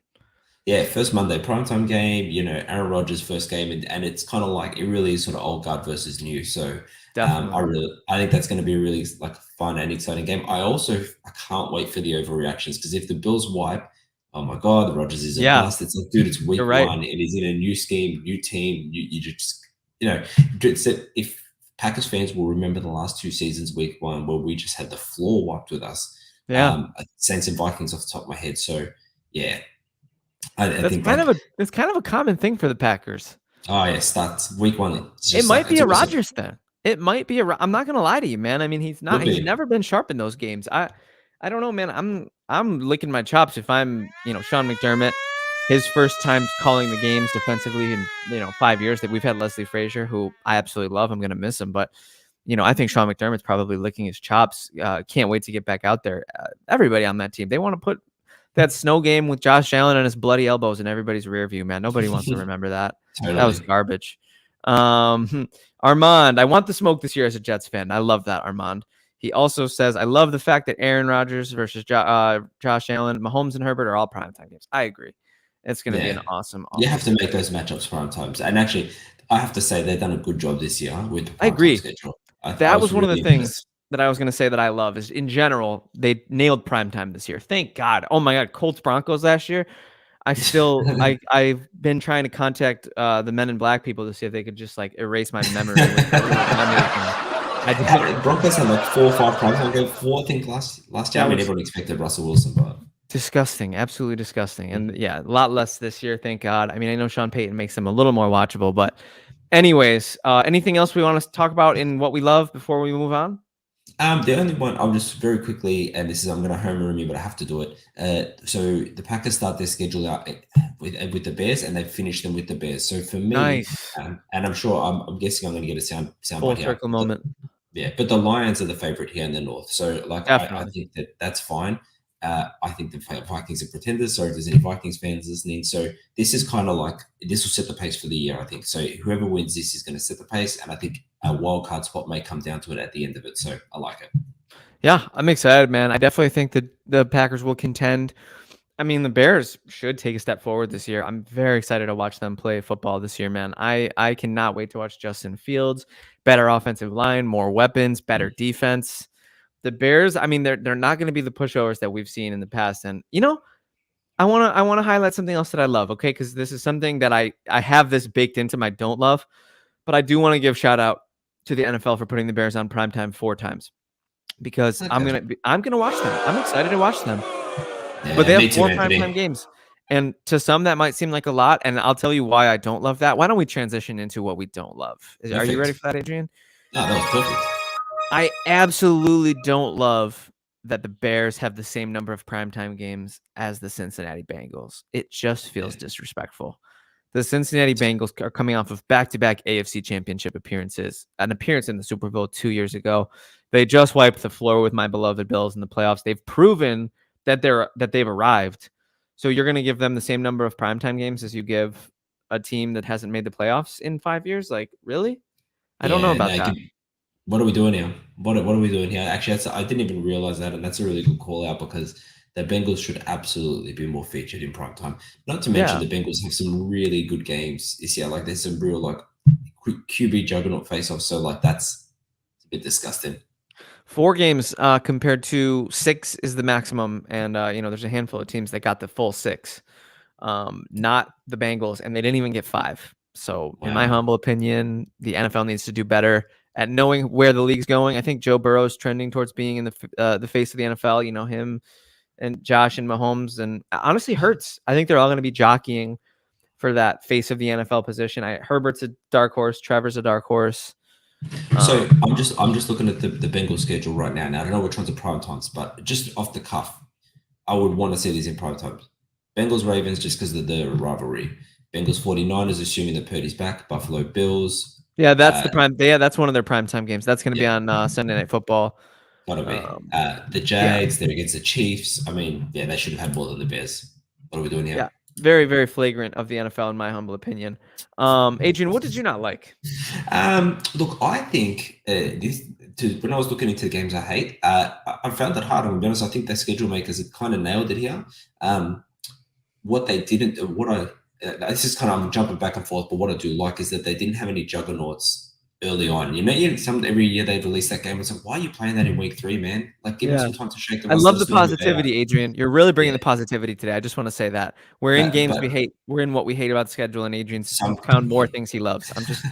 Yeah, first Monday primetime game. Aaron Rodgers' first game, and it's kind of like it really is sort of old guard versus new. So I think that's going to be a really fun and exciting game. I can't wait for the overreactions because if the Bills wipe, oh my God, Rodgers is a bust. It's like, dude, it's week 1. It is in a new scheme, new team. You just if Packers fans will remember the last 2 seasons, week 1 where we just had the floor wiped with us. Yeah, Saints and Vikings off the top of my head. So yeah. That's kind of a common thing for the Packers. Oh yeah, starts week 1. It might be a Rodgers thing. It might be I'm not gonna lie to you, man. I mean, he's never been sharp in those games. I don't know, man. I'm licking my chops if I'm Sean McDermott. His first time calling the games defensively in 5 years. That we've had Leslie Frazier, who I absolutely love. I'm gonna miss him, but I think Sean McDermott's probably licking his chops. Can't wait to get back out there. Everybody on that team, they want to put that snow game with Josh Allen and his bloody elbows in everybody's rear view, man. Nobody wants to remember that. Totally. That was garbage. Armand, I want the smoke this year as a Jets fan. I love that, Armand. He also says, I love the fact that Aaron Rodgers versus Josh Allen, Mahomes and Herbert are all primetime games. I agree. It's going to be an awesome. You have to make those matchups primetimes. And actually, I have to say they've done a good job this year with the primetime schedule. That was one of the things that I was going to say that I love is in general, they nailed primetime this year. Thank God. Oh my God. Colts Broncos last year. I've been trying to contact the Men in Black people to see if they could just erase my memory. Broncos had 4 or 5 primetime games. 4, I think last year. Everyone expected Russell Wilson, but disgusting, absolutely disgusting. And yeah, a lot less this year. Thank God. I mean, I know Sean Payton makes them a little more watchable, but Anyways, anything else we want to talk about in what we love before we move on? The only one I'll just very quickly, and this is I'm going to homer me, but I have to do it. So the Packers start their schedule out with the Bears, and they finish them with the Bears. So for me, Nice. and I'm sure I'm guessing I'm going to get a sound Full bite here. circle moment. Yeah, but the Lions are the favorite here in the North. So like I Definitely. think that's fine. I think the Vikings are pretenders. So if there's any Vikings fans listening, so this is kind of like this will set the pace for the year. I think so. Whoever wins this is going to set the pace, and I think a wild card spot may come down to it at the end of it. So I like it. Yeah, I'm excited, man. I definitely think that the Packers will contend. I mean, the Bears should take a step forward this year. I'm very excited to watch them play football this year, man. I cannot wait to watch Justin Fields. Better offensive line, more weapons, better defense. The Bears, I mean, they're not going to be the pushovers that we've seen in the past. And I want to highlight something else that I love, okay? Because this is something that I have this baked into my don't love, but I do want to give shout out to the NFL for putting the Bears on primetime 4 times because I'm Okay. gonna watch them. I'm excited to watch them. But they Yeah, have me too, 4 primetime Anthony. games. And to some, that might seem like a lot. And I'll tell you why I don't love that. Why don't we transition into what we don't love? Are you ready Perfect. for that, Adrian? No, that was perfect. I absolutely don't love that the Bears have the same number of primetime games as the Cincinnati Bengals. It just feels Yeah. disrespectful. The Cincinnati Bengals are coming off of back-to-back AFC Championship appearances, an appearance in the Super Bowl 2 years ago. They just wiped the floor with my beloved Bills in the playoffs. They've proven that they've arrived. So you're going to give them the same number of primetime games as you give a team that hasn't made the playoffs in 5 years? Like, really? I don't know Yeah, about no, that. what are we doing here? What are we doing here? Actually, I didn't even realize that, and that's a really good call out because the Bengals should absolutely be more featured in prime time. Not to mention Yeah. the Bengals have some really good games this year. Like there's some real like QB juggernaut face-offs. So like that's a bit disgusting. 4 games compared to 6 is the maximum. And, there's a handful of teams that got the full 6, not the Bengals, and they didn't even get 5. So, in my Wow. humble opinion, the NFL needs to do better at knowing where the league's going. I think Joe Burrow is trending towards being in the face of the NFL. Him and Josh and Mahomes, and honestly, Hurts. I think they're all going to be jockeying for that face of the NFL position. Herbert's a dark horse. Trevor's a dark horse. So I'm just looking at the Bengals schedule right now. Now I don't know which ones are prime times, but just off the cuff, I would want to see these in prime times. Bengals Ravens just because of the rivalry. Bengals 49ers, assuming that Purdy's back. Buffalo Bills. Yeah, that's Uh, the prime. Yeah, that's one of their primetime games. That's going to be yeah, on Sunday Night Football. gotta be. Um, The yeah, Jags, they're against the Chiefs. I mean, yeah, they should have had more than the Bears. What are we doing yeah, here? very, very flagrant of the NFL, in my humble opinion. Adrian, what did you not like? Look, I think when I was looking into the games I hate, I found it hard. I'm gonna be honest. I think the schedule makers have kind of nailed it here. What they didn't, what I, this is kind of, I'm jumping back and forth, but what I do like is that they didn't have any juggernauts early on. Every year they'd release that game. It's like, why are you playing that in week 3, man? Like, give them Yeah, some time to shake the I rust. love Let the us know who they are. positivity, Adrian. You're really bringing Yeah, the positivity today. I just want to say that we're in but games we hate. We're in what we hate about the schedule, and Adrian's some. found more things he loves. I'm just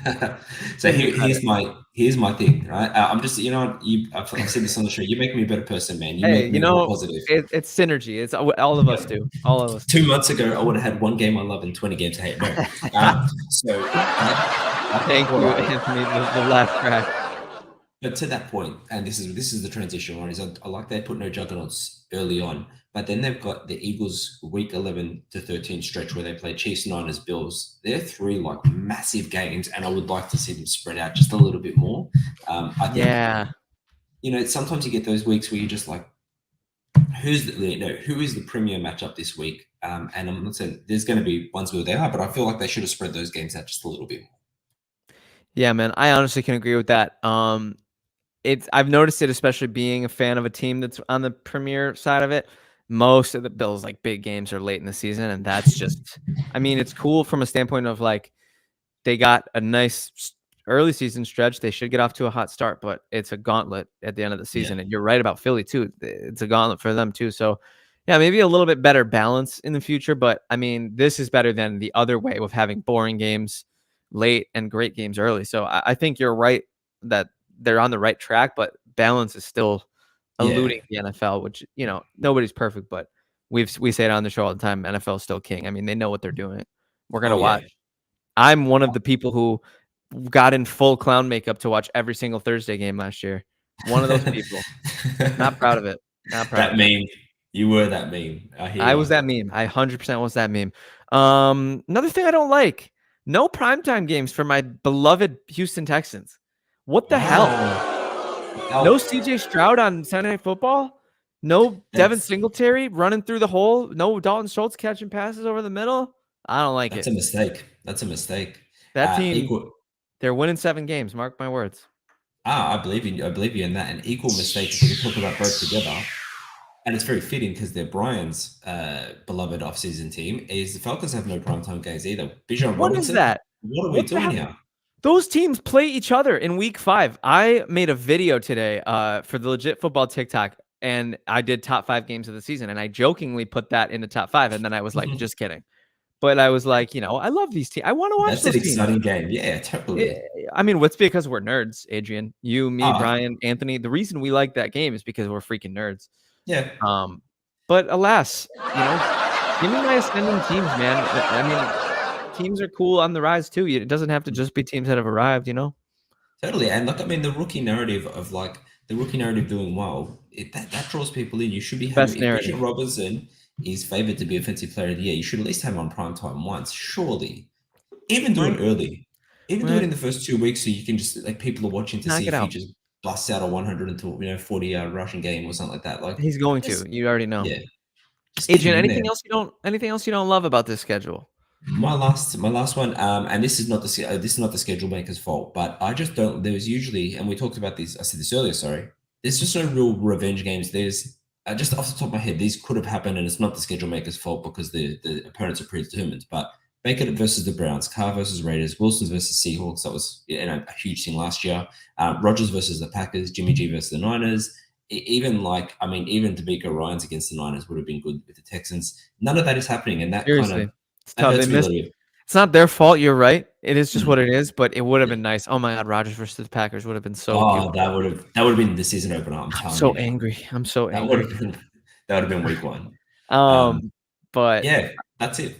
So giving you credit. here's my thing, right? I'm just I've said this on the show. You make me a better person, man. You Hey, make me more positive. it's synergy. It's all of us Yep. do. All of us 2 do. months ago, I would have had one game I love and 20 games I hate. No. So Thank all you, right. Anthony. The laugh track. But to that point, and this is the transition, right? Is I like they put no juggernauts early on, but then they've got the Eagles week 11 to 13 stretch where they play Chiefs, Niners, Bills. They're 3 like massive games, and I would like to see them spread out just a little bit more. I think Yeah. sometimes you get those weeks where you're just like, who is the premier matchup this week? And I'm not saying there's going to be ones where they are, but I feel like they should have spread those games out just a little bit more. Yeah, man. I honestly can agree with that. I've noticed it, especially being a fan of a team that's on the premier side of it. Most of the Bills like big games are late in the season, and that's just I mean, it's cool from a standpoint of like they got a nice early season stretch. They should get off to a hot start, but it's a gauntlet at the end of the Yeah, season. And you're right about Philly too. It's a gauntlet for them too. So yeah, maybe a little bit better balance in the future. But I mean, this is better than the other way of having boring games late and great games early. So I think you're right that they're on the right track, but balance is still yeah, eluding the NFL, which nobody's perfect, but we say it on the show all the time. NFL is still king. I mean, they know what they're doing. We're gonna oh yeah, watch. I'm one of the people who got in full clown makeup to watch every single Thursday game last year. One of those people. Not proud of it. Not proud That of it. meme. You were that meme. I hear I you. was that meme. I 100% was that meme. Another thing I don't like, no primetime games for my beloved Houston Texans. What the hell? No CJ Stroud on Sunday Night Football. No Devin Singletary running through the hole. No Dalton Schultz catching passes over the middle. I don't like That's it. a mistake. That's a mistake. That team, they're winning 7 games. Mark my words. I believe in you. I believe you in that. An equal mistake, if we can talk about both together. And it's very fitting because they're Brian's beloved offseason team. Is the Falcons have no primetime games either. Bijan What Robinson. is that? What are we doing here? Those teams play each other in week 5. I made a video today for the Legit Football TikTok, and I did top 5 games of the season, and I jokingly put that in the top 5, and then I was like, just kidding. But I was like, I love these teams. I want to watch That's an exciting game. Yeah, totally. I mean, it's because we're nerds, Adrian. You, me, Brian, Anthony. The reason we like that game is because we're freaking nerds. Yeah. But alas, give me my ascending teams, man. I mean, teams are cool on the rise too. It doesn't have to just be teams that have arrived, Totally. And look, I mean, the rookie narrative of doing well, that draws people in. You should be having Bijan Robinson is favored to be Offensive Player of the Year. You should at least have him on primetime once, surely. Even do it early. Even do it in the first 2 weeks so you can just people are watching to see if he just busts out a 140 rushing game or something like that. Like he's going to. You already know. Yeah. Adrian, anything else you don't love about this schedule? My last one, and this is not the schedule maker's fault, but I just don't. There's usually, and we talked about this. I said this earlier. Sorry, there's just no real revenge games. There's just off the top of my head, these could have happened, and it's not the schedule maker's fault because the opponents are predetermined. But Baker versus the Browns, Carr versus Raiders, Wilson versus Seahawks. That was a huge thing last year. Rodgers versus the Packers, Jimmy G versus the Niners. Even D'Amico Ryans against the Niners would have been good with the Texans. None of that is happening, and that seriously, it's tough. It's not their fault. You're right. It is just what it is. But it would have been nice. Oh my God, Rodgers versus the Packers would have been so. Oh, that would have been the season opener. I'm so angry. I'm so angry. That would have been week 1. But yeah, that's it.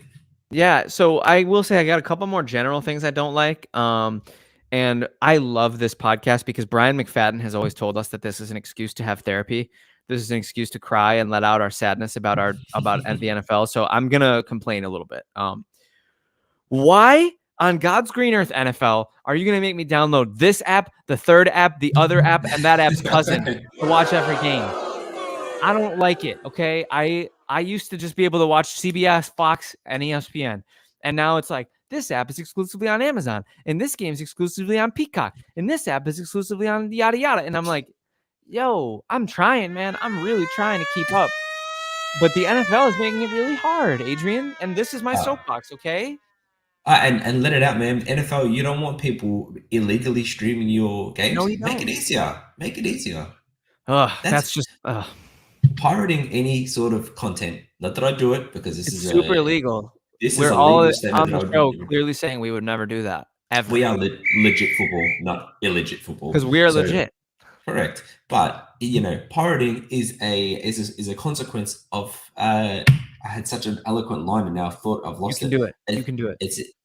Yeah, so I will say I got a couple more general things I don't like. And I love this podcast because Brian McFadden has always told us that this is an excuse to have therapy. This is an excuse to cry and let out our sadness about the NFL. So I'm gonna complain a little bit. Why on God's green earth, NFL, are you gonna make me download this app, the third app, the other app, and that app's cousin to watch every game? I don't like it. Okay, I used to just be able to watch CBS, Fox, and ESPN, and now it's like this app is exclusively on Amazon, and this game is exclusively on Peacock, and this app is exclusively on yada yada. And I'm like, yo, I'm trying, man. I'm really trying to keep up, but the NFL is making it really hard, Adrian. And this is my soapbox, okay? And let it out, man. NFL, you don't want people illegally streaming your games. No, you don't. Make it easier. Make it easier. That's just. Pirating any sort of content. Not that I do it because this is super illegal. We're all on the show clearly saying we would never do that. Ever. We are legit football, not illegit football. Because we are legit. Correct. But pirating is a consequence of I had such an eloquent line and now I've lost it. You can do it.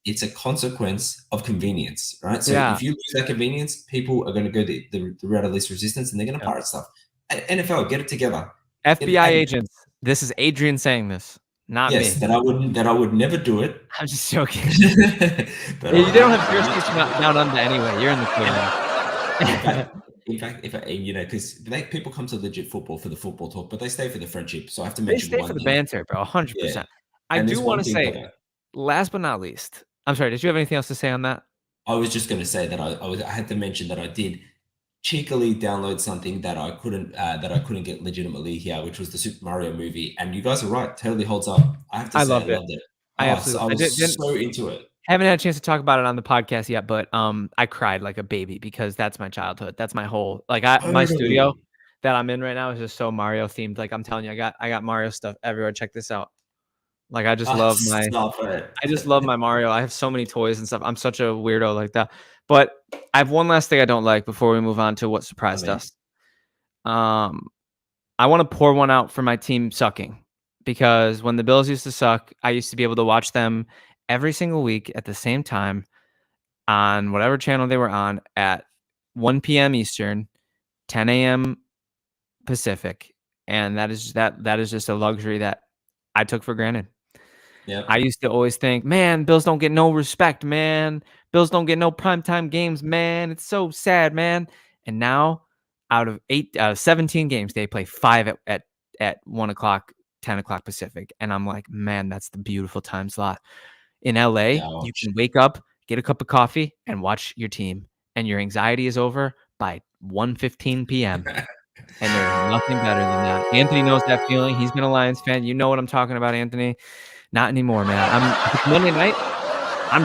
It's a consequence of convenience, right? So if you lose that convenience, people are going to go the route of least resistance and they're going to pirate stuff. NFL, get it together. FBI agents. This is Adrian saying this, not me. Yes, that I would never do it. I'm just joking. They don't have jurisdiction down under anyway. You're in the clear. In fact, because people come to legit football for the football talk, but they stay for the friendship. So I have to mention they stay for the banter, bro. 100%. I do want to say, last but not least, I'm sorry. Did you have anything else to say on that? I was just going to say that I had to mention that I did cheekily download something that I couldn't get legitimately here, which was the Super Mario movie. And you guys are right, totally holds up. I have to say, I loved it. I was so into it. Haven't had a chance to talk about it on the podcast yet, but I cried like a baby because that's my childhood. That's my whole my studio that I'm in right now is just so Mario themed. Like I'm telling you, I got Mario stuff everywhere. Check this out. Like I just love my Mario. I have so many toys and stuff. I'm such a weirdo like that. But I have one last thing I don't like before we move on to what surprised us. I want to pour one out for my team sucking because when the Bills used to suck, I used to be able to watch them every single week at the same time. on whatever channel they were on at 1 p.m. Eastern, 10 a.m. Pacific, and that is just a luxury that I took for granted. Yeah. I used to always think, man, Bills don't get no respect, man. Bills don't get no primetime games, man. It's so sad, man. And now, out of 17 games, they play 5 at 1 o'clock, 10 o'clock Pacific. And I'm like, man, that's the beautiful time slot. In LA, Yeah. you can wake up, get a cup of coffee, and watch your team. And your anxiety is over by 1:15 p.m. And there's nothing better than that. Anthony knows that feeling. He's been a Lions fan. You know what I'm talking about, Anthony. Not anymore, man. If it's Monday night, I'm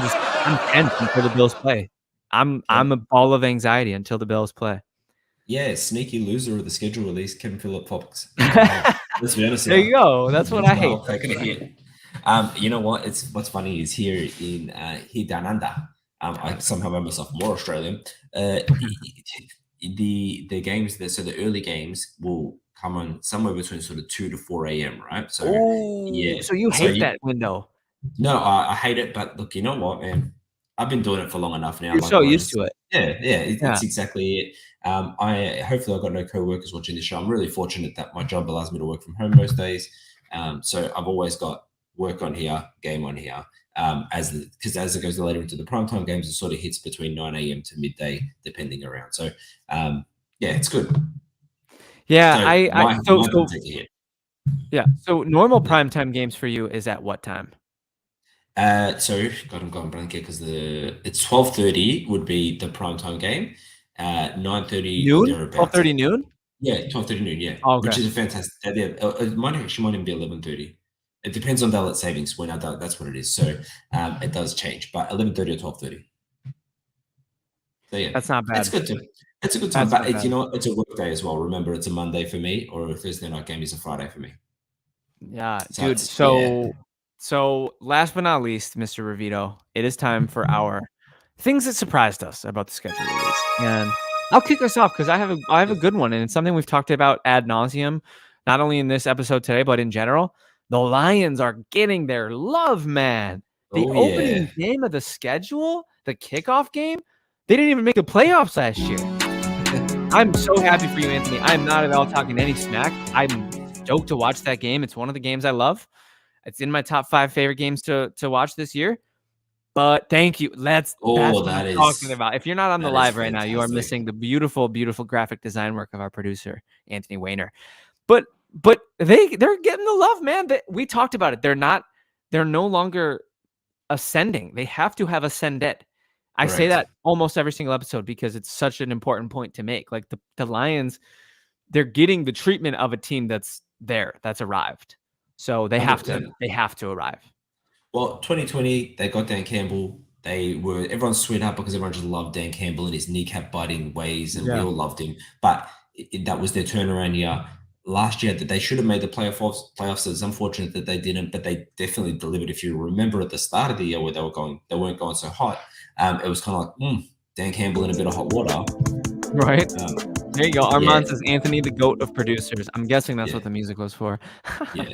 tense until the Bills play. I'm a ball of anxiety until the Bills play. Yeah, sneaky loser of the schedule release, Kevin Phillip Fox. Let's be honest. There you go. That's what I hate. Taking a hit. You know what? What's funny is here down under. I somehow made myself more Australian. The games so the early games will come on somewhere between sort of 2 to 4 a.m. Right? So yeah. So you hate that window. No, I hate it, but look, you know what, man? I've been doing it for long enough now. You're so used to it. Yeah, it's exactly it. Hopefully I've got no co-workers watching the show. I'm really fortunate that my job allows me to work from home most days. So I've always got work on here, game on here. Because as it goes later into the primetime games, it sort of hits between 9 a.m. to midday, depending around. So yeah, it's good. Yeah, so yeah. So normal primetime games for you is at what time? So God, I'm going blank here because it's 12:30 would be the primetime game. 9:30 noon. 12:30 noon. Yeah, 12:30 noon. Yeah, okay. Which is a fantastic. It might even be 11:30. It depends on daylight savings when that's what it is. So it does change, but 11:30 or 12:30. So yeah, that's not bad. It's good too. It's a good time, but it's a work day as well. Remember, it's a Monday for me, or a Thursday night game is a Friday for me. Yeah, dude. So last but not least, Mr. Rovito, it is time for our things that surprised us about the schedule release. And I'll kick us off because I have a good one, and it's something we've talked about ad nauseum, not only in this episode today, but in general. The Lions are getting their love, man. The opening game of the schedule, the kickoff game, they didn't even make the playoffs last year. I'm so happy for you, Anthony. I'm not at all talking any smack. I'm stoked to watch that game. It's one of the games I love. It's in my top 5 favorite games to watch this year. But thank you. That's what I'm talking about. If you're not on the live right now, you are missing the beautiful, beautiful graphic design work of our producer, Anthony Weiner. But they're getting the love, man. We talked about it. They're no longer ascending. They have to have ascended. I say that almost every single episode because it's such an important point to make. Like the Lions, they're getting the treatment of a team that's arrived. So they have to arrive. Well, 2020, they got Dan Campbell. Everyone's sweet up because everyone just loved Dan Campbell and his kneecap biting ways, and we all loved him. But that was their turnaround year. Last year, that they should have made the playoffs. It's unfortunate that they didn't, but they definitely delivered. If you remember at the start of the year where they weren't going so hot. It was kind of like Dan Campbell in a bit of hot water. Right. There you go. Armand says Anthony, the GOAT of producers. I'm guessing that's what the music was for. Yeah.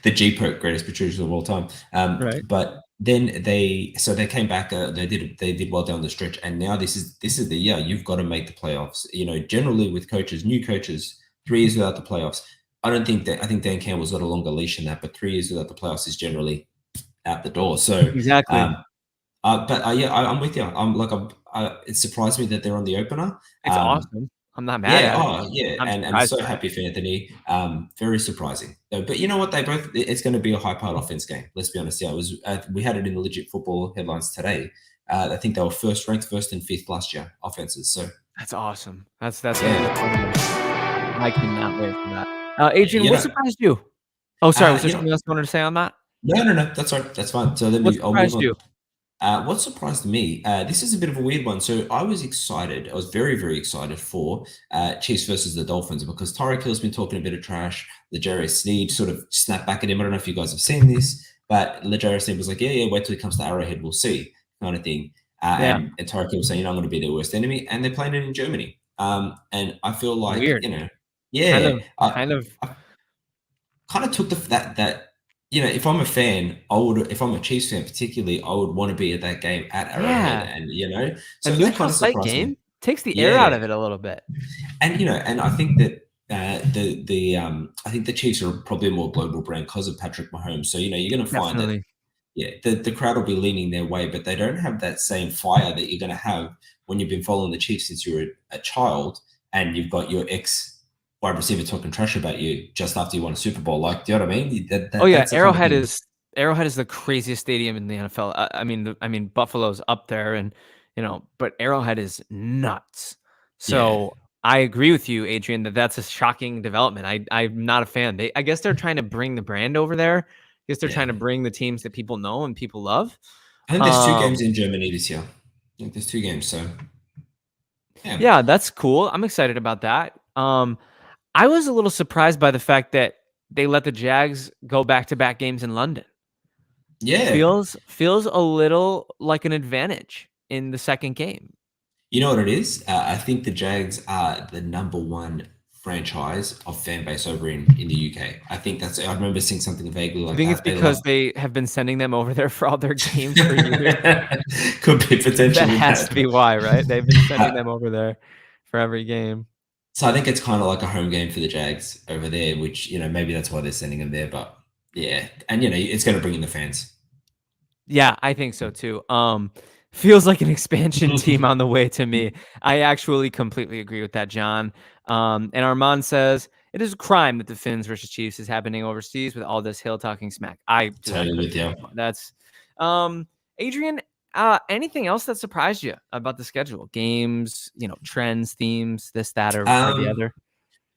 The G-Perk greatest producer of all time. Right. But then they came back. They did well down the stretch, and now this is the year you've got to make the playoffs. You know, generally with new coaches, 3 years without the playoffs. I think Dan Campbell's got a longer leash than that, but 3 years without the playoffs is generally out the door. So exactly. I'm with you. It surprised me that they're on the opener. It's awesome. I'm not mad at it. I'm so happy for Anthony. Very surprising. But you know what? It's going to be a high-powered offense game. Let's be honest. Yeah, it was. We had it in the legit football headlines today. I think they were ranked first and fifth last year offenses. So that's awesome. That's I cannot wait for that. Adrian, what surprised you? Oh, sorry. Was there something else you wanted to say on that? No. That's all right. That's fine. So what surprised you? What surprised me, this is a bit of a weird one. So I was excited. I was very, very excited for Chiefs versus the Dolphins because Tyreek Hill's been talking a bit of trash. L'Jarius Sneed sort of snapped back at him. I don't know if you guys have seen this, but L'Jarius Sneed was like, yeah, wait till he comes to Arrowhead. We'll see, kind of thing. And Tyreek Hill was saying, I'm going to be their worst enemy. And they're playing it in Germany. And I feel like, weird. I kind of took if I'm a fan, if I'm a Chiefs fan particularly, I would want to be at that game at Arrowhead, Yeah. and A so that neutral kind of site surprised me. game takes the air out Yeah, of it a little bit. and I think that I think the Chiefs are probably a more global brand because of Patrick Mahomes. So you're going to find that Definitely. the crowd will be leaning their way, but they don't have that same fire that you're going to have when you've been following the Chiefs since you were a child, and you've got your ex wide receiver talking trash about you just after you won a Super Bowl. Like, do you know what I mean? Oh yeah, That's the kind of thing. Arrowhead is the craziest stadium in the NFL. I mean Buffalo's up there, and but Arrowhead is nuts. Yeah, So I agree with you, Adrian, that that's a shocking development. I'm not a fan. I guess they're trying to bring the brand over there. I guess they're yeah. trying to bring the teams that people know and people love. I think there's two games Um, in Germany this year. I think there's two games, so yeah. yeah, that's cool. I'm excited about that. I was a little surprised by the fact that they let the Jags go back-to-back games in London. Yeah, Feels a little like an advantage in the second game. you know what it is? I think the Jags are the number one franchise of fan base over in the UK. I think that's. I remember seeing something vaguely I like think it's that. They love. because they have been sending them over there for all their games for years. Could be That potentially has that. to be why, right? They've been sending Uh, them over there for every game. so I think it's kind of like a home game for the Jags over there, which maybe that's why they're sending them there. But yeah, and it's going to bring in the fans. Yeah, I think so too. Feels like an expansion team on the way to me. I actually completely agree with that, John. And Armand says it is a crime that the Finns versus Chiefs is happening overseas with all this hill talking smack. Dude, I Totally couldn't with agree you. more. That's Adrian. Anything else that surprised you about the schedule? Games, trends, themes, this, that, or the Um, other.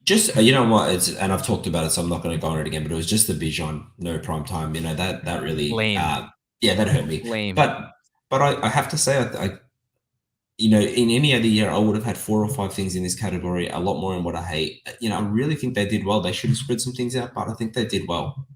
Just you know what, and I've talked about it, so I'm not going to go on it again. But it was just the Bijan no prime time. That really, Lame, yeah, that hurt me. lame. But I have to say, in any other year, I would have had 4 or 5 things in this category, a lot more in what I hate. I really think they did well. They should have spread some things out, but I think they did well.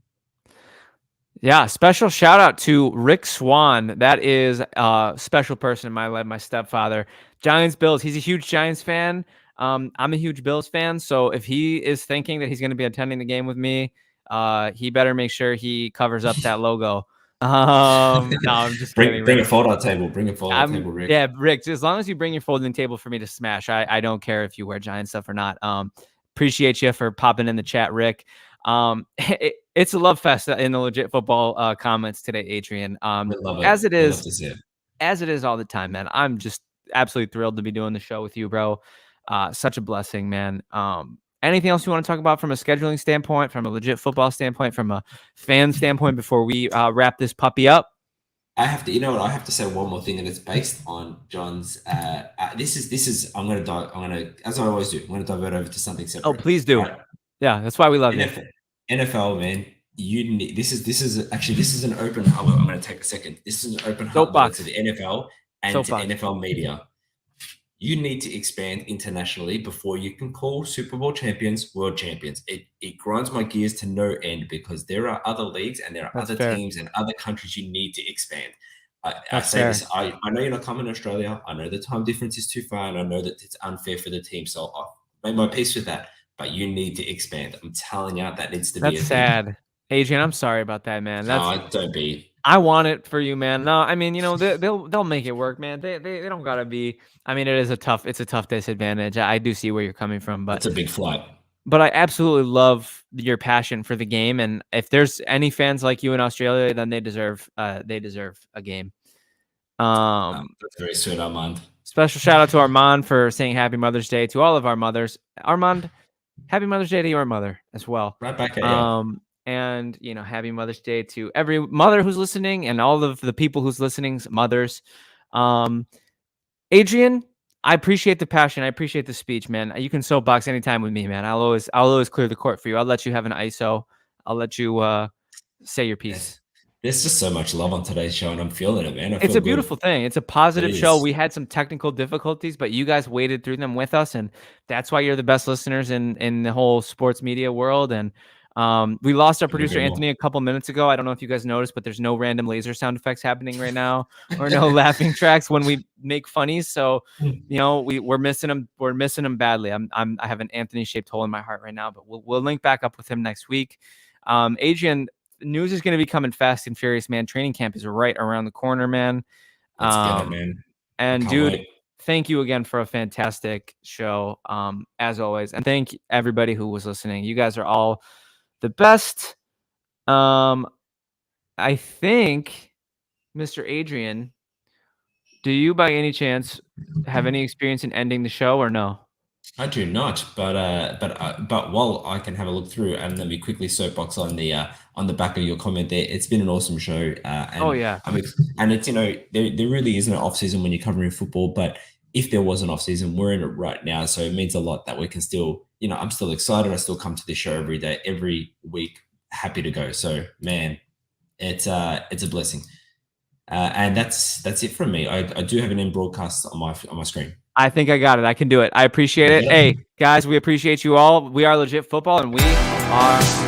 Yeah, special shout out to Rick Swan. That is a special person in my life, my stepfather. Giants, Bills. He's a huge Giants fan. I'm a huge Bills fan. So if he is thinking that he's going to be attending the game with me, he better make sure he covers up that logo. No, I'm just kidding, Bring Rick. a fold-out table. Bring a fold-out table, Rick. Yeah, Rick. As long as you bring your folding table for me to smash, I don't care if you wear Giant stuff or not. Appreciate you for popping in the chat, Rick. It's a love fest in the legit football comments today, Adrian. We love it. As it We love is, to see it. as it is all the time, man. I'm just absolutely thrilled to be doing the show with you, bro. Such a blessing, man. Anything else you want to talk about from a scheduling standpoint, from a legit football standpoint, from a fan standpoint before we wrap this puppy up? I have to, I have to say one more thing, and it's based on John's. This is. I'm gonna, as I always do. I'm gonna divert over to something separate. Oh, please do. Right. Yeah, that's why we love you. NFL, man. You need. This is an open. I'm gonna take a second. This is an open heart letter to the NFL and to NFL media. You need to expand internationally before you can call Super Bowl champions world champions. It grinds my gears to no end because there are other leagues and there are other teams and other countries you need to expand. I say this. I know you're not coming to Australia. I know the time difference is too far, and I know that it's unfair for the team. So I've made my peace with that. But you need to expand. I'm telling you, that needs to be a sad. thing. Adrian, I'm sorry about that, man. Don't be. I want it for you, man. No, I mean, they'll make it work, man. They don't gotta be. I mean, it's a tough disadvantage. I do see where you're coming from, but it's a big flight. But I absolutely love your passion for the game, and if there's any fans like you in Australia, then they deserve a game. That's very sweet, Armand. Special shout out to Armand for saying Happy Mother's Day to all of our mothers. Armand, Happy Mother's Day to your mother as well. Right back at you. And Happy Mother's Day to every mother who's listening and all of the people who's listening's mothers. Adrian, I appreciate the passion. I appreciate the speech, man. You can soapbox anytime with me, man. I'll always clear the court for you. I'll let you have an ISO. I'll let you say your piece. There's just so much love on today's show, and I'm feeling it, man. It's a beautiful thing. It's a positive show. We had some technical difficulties, but you guys waded through them with us, and that's why you're the best listeners in the whole sports media world. And we lost our producer Anthony a couple minutes ago. I don't know if you guys noticed, but there's no random laser sound effects happening right now, or no laughing tracks when we make funnies. So we're missing him. We're missing him badly. I have an Anthony shaped hole in my heart right now, but we'll link back up with him next week. Adrian, news is going to be coming fast and furious, man. Training camp is right around the corner, man. Let's get it, man. And Can't dude, wait. thank you again for a fantastic show, as always, and thank everybody who was listening. You guys are all the best. I think, Mr. Adrian, do you by any chance have any experience in ending the show or no? I do not, but while I can have a look through and let me quickly soapbox on the back of your comment there. It's been an awesome show, and Oh, yeah. and it's there really isn't an off season when you're covering football, but if there was an off season, we're in it right now, so it means a lot that we can still, I'm still excited. I still come to this show every day, every week, happy to go. So man, it's a blessing, and that's it from me. I do have an end broadcast on my screen. I think I got it. I can do it. I appreciate it. Hey, guys, we appreciate you all. We are Legit Football, and we are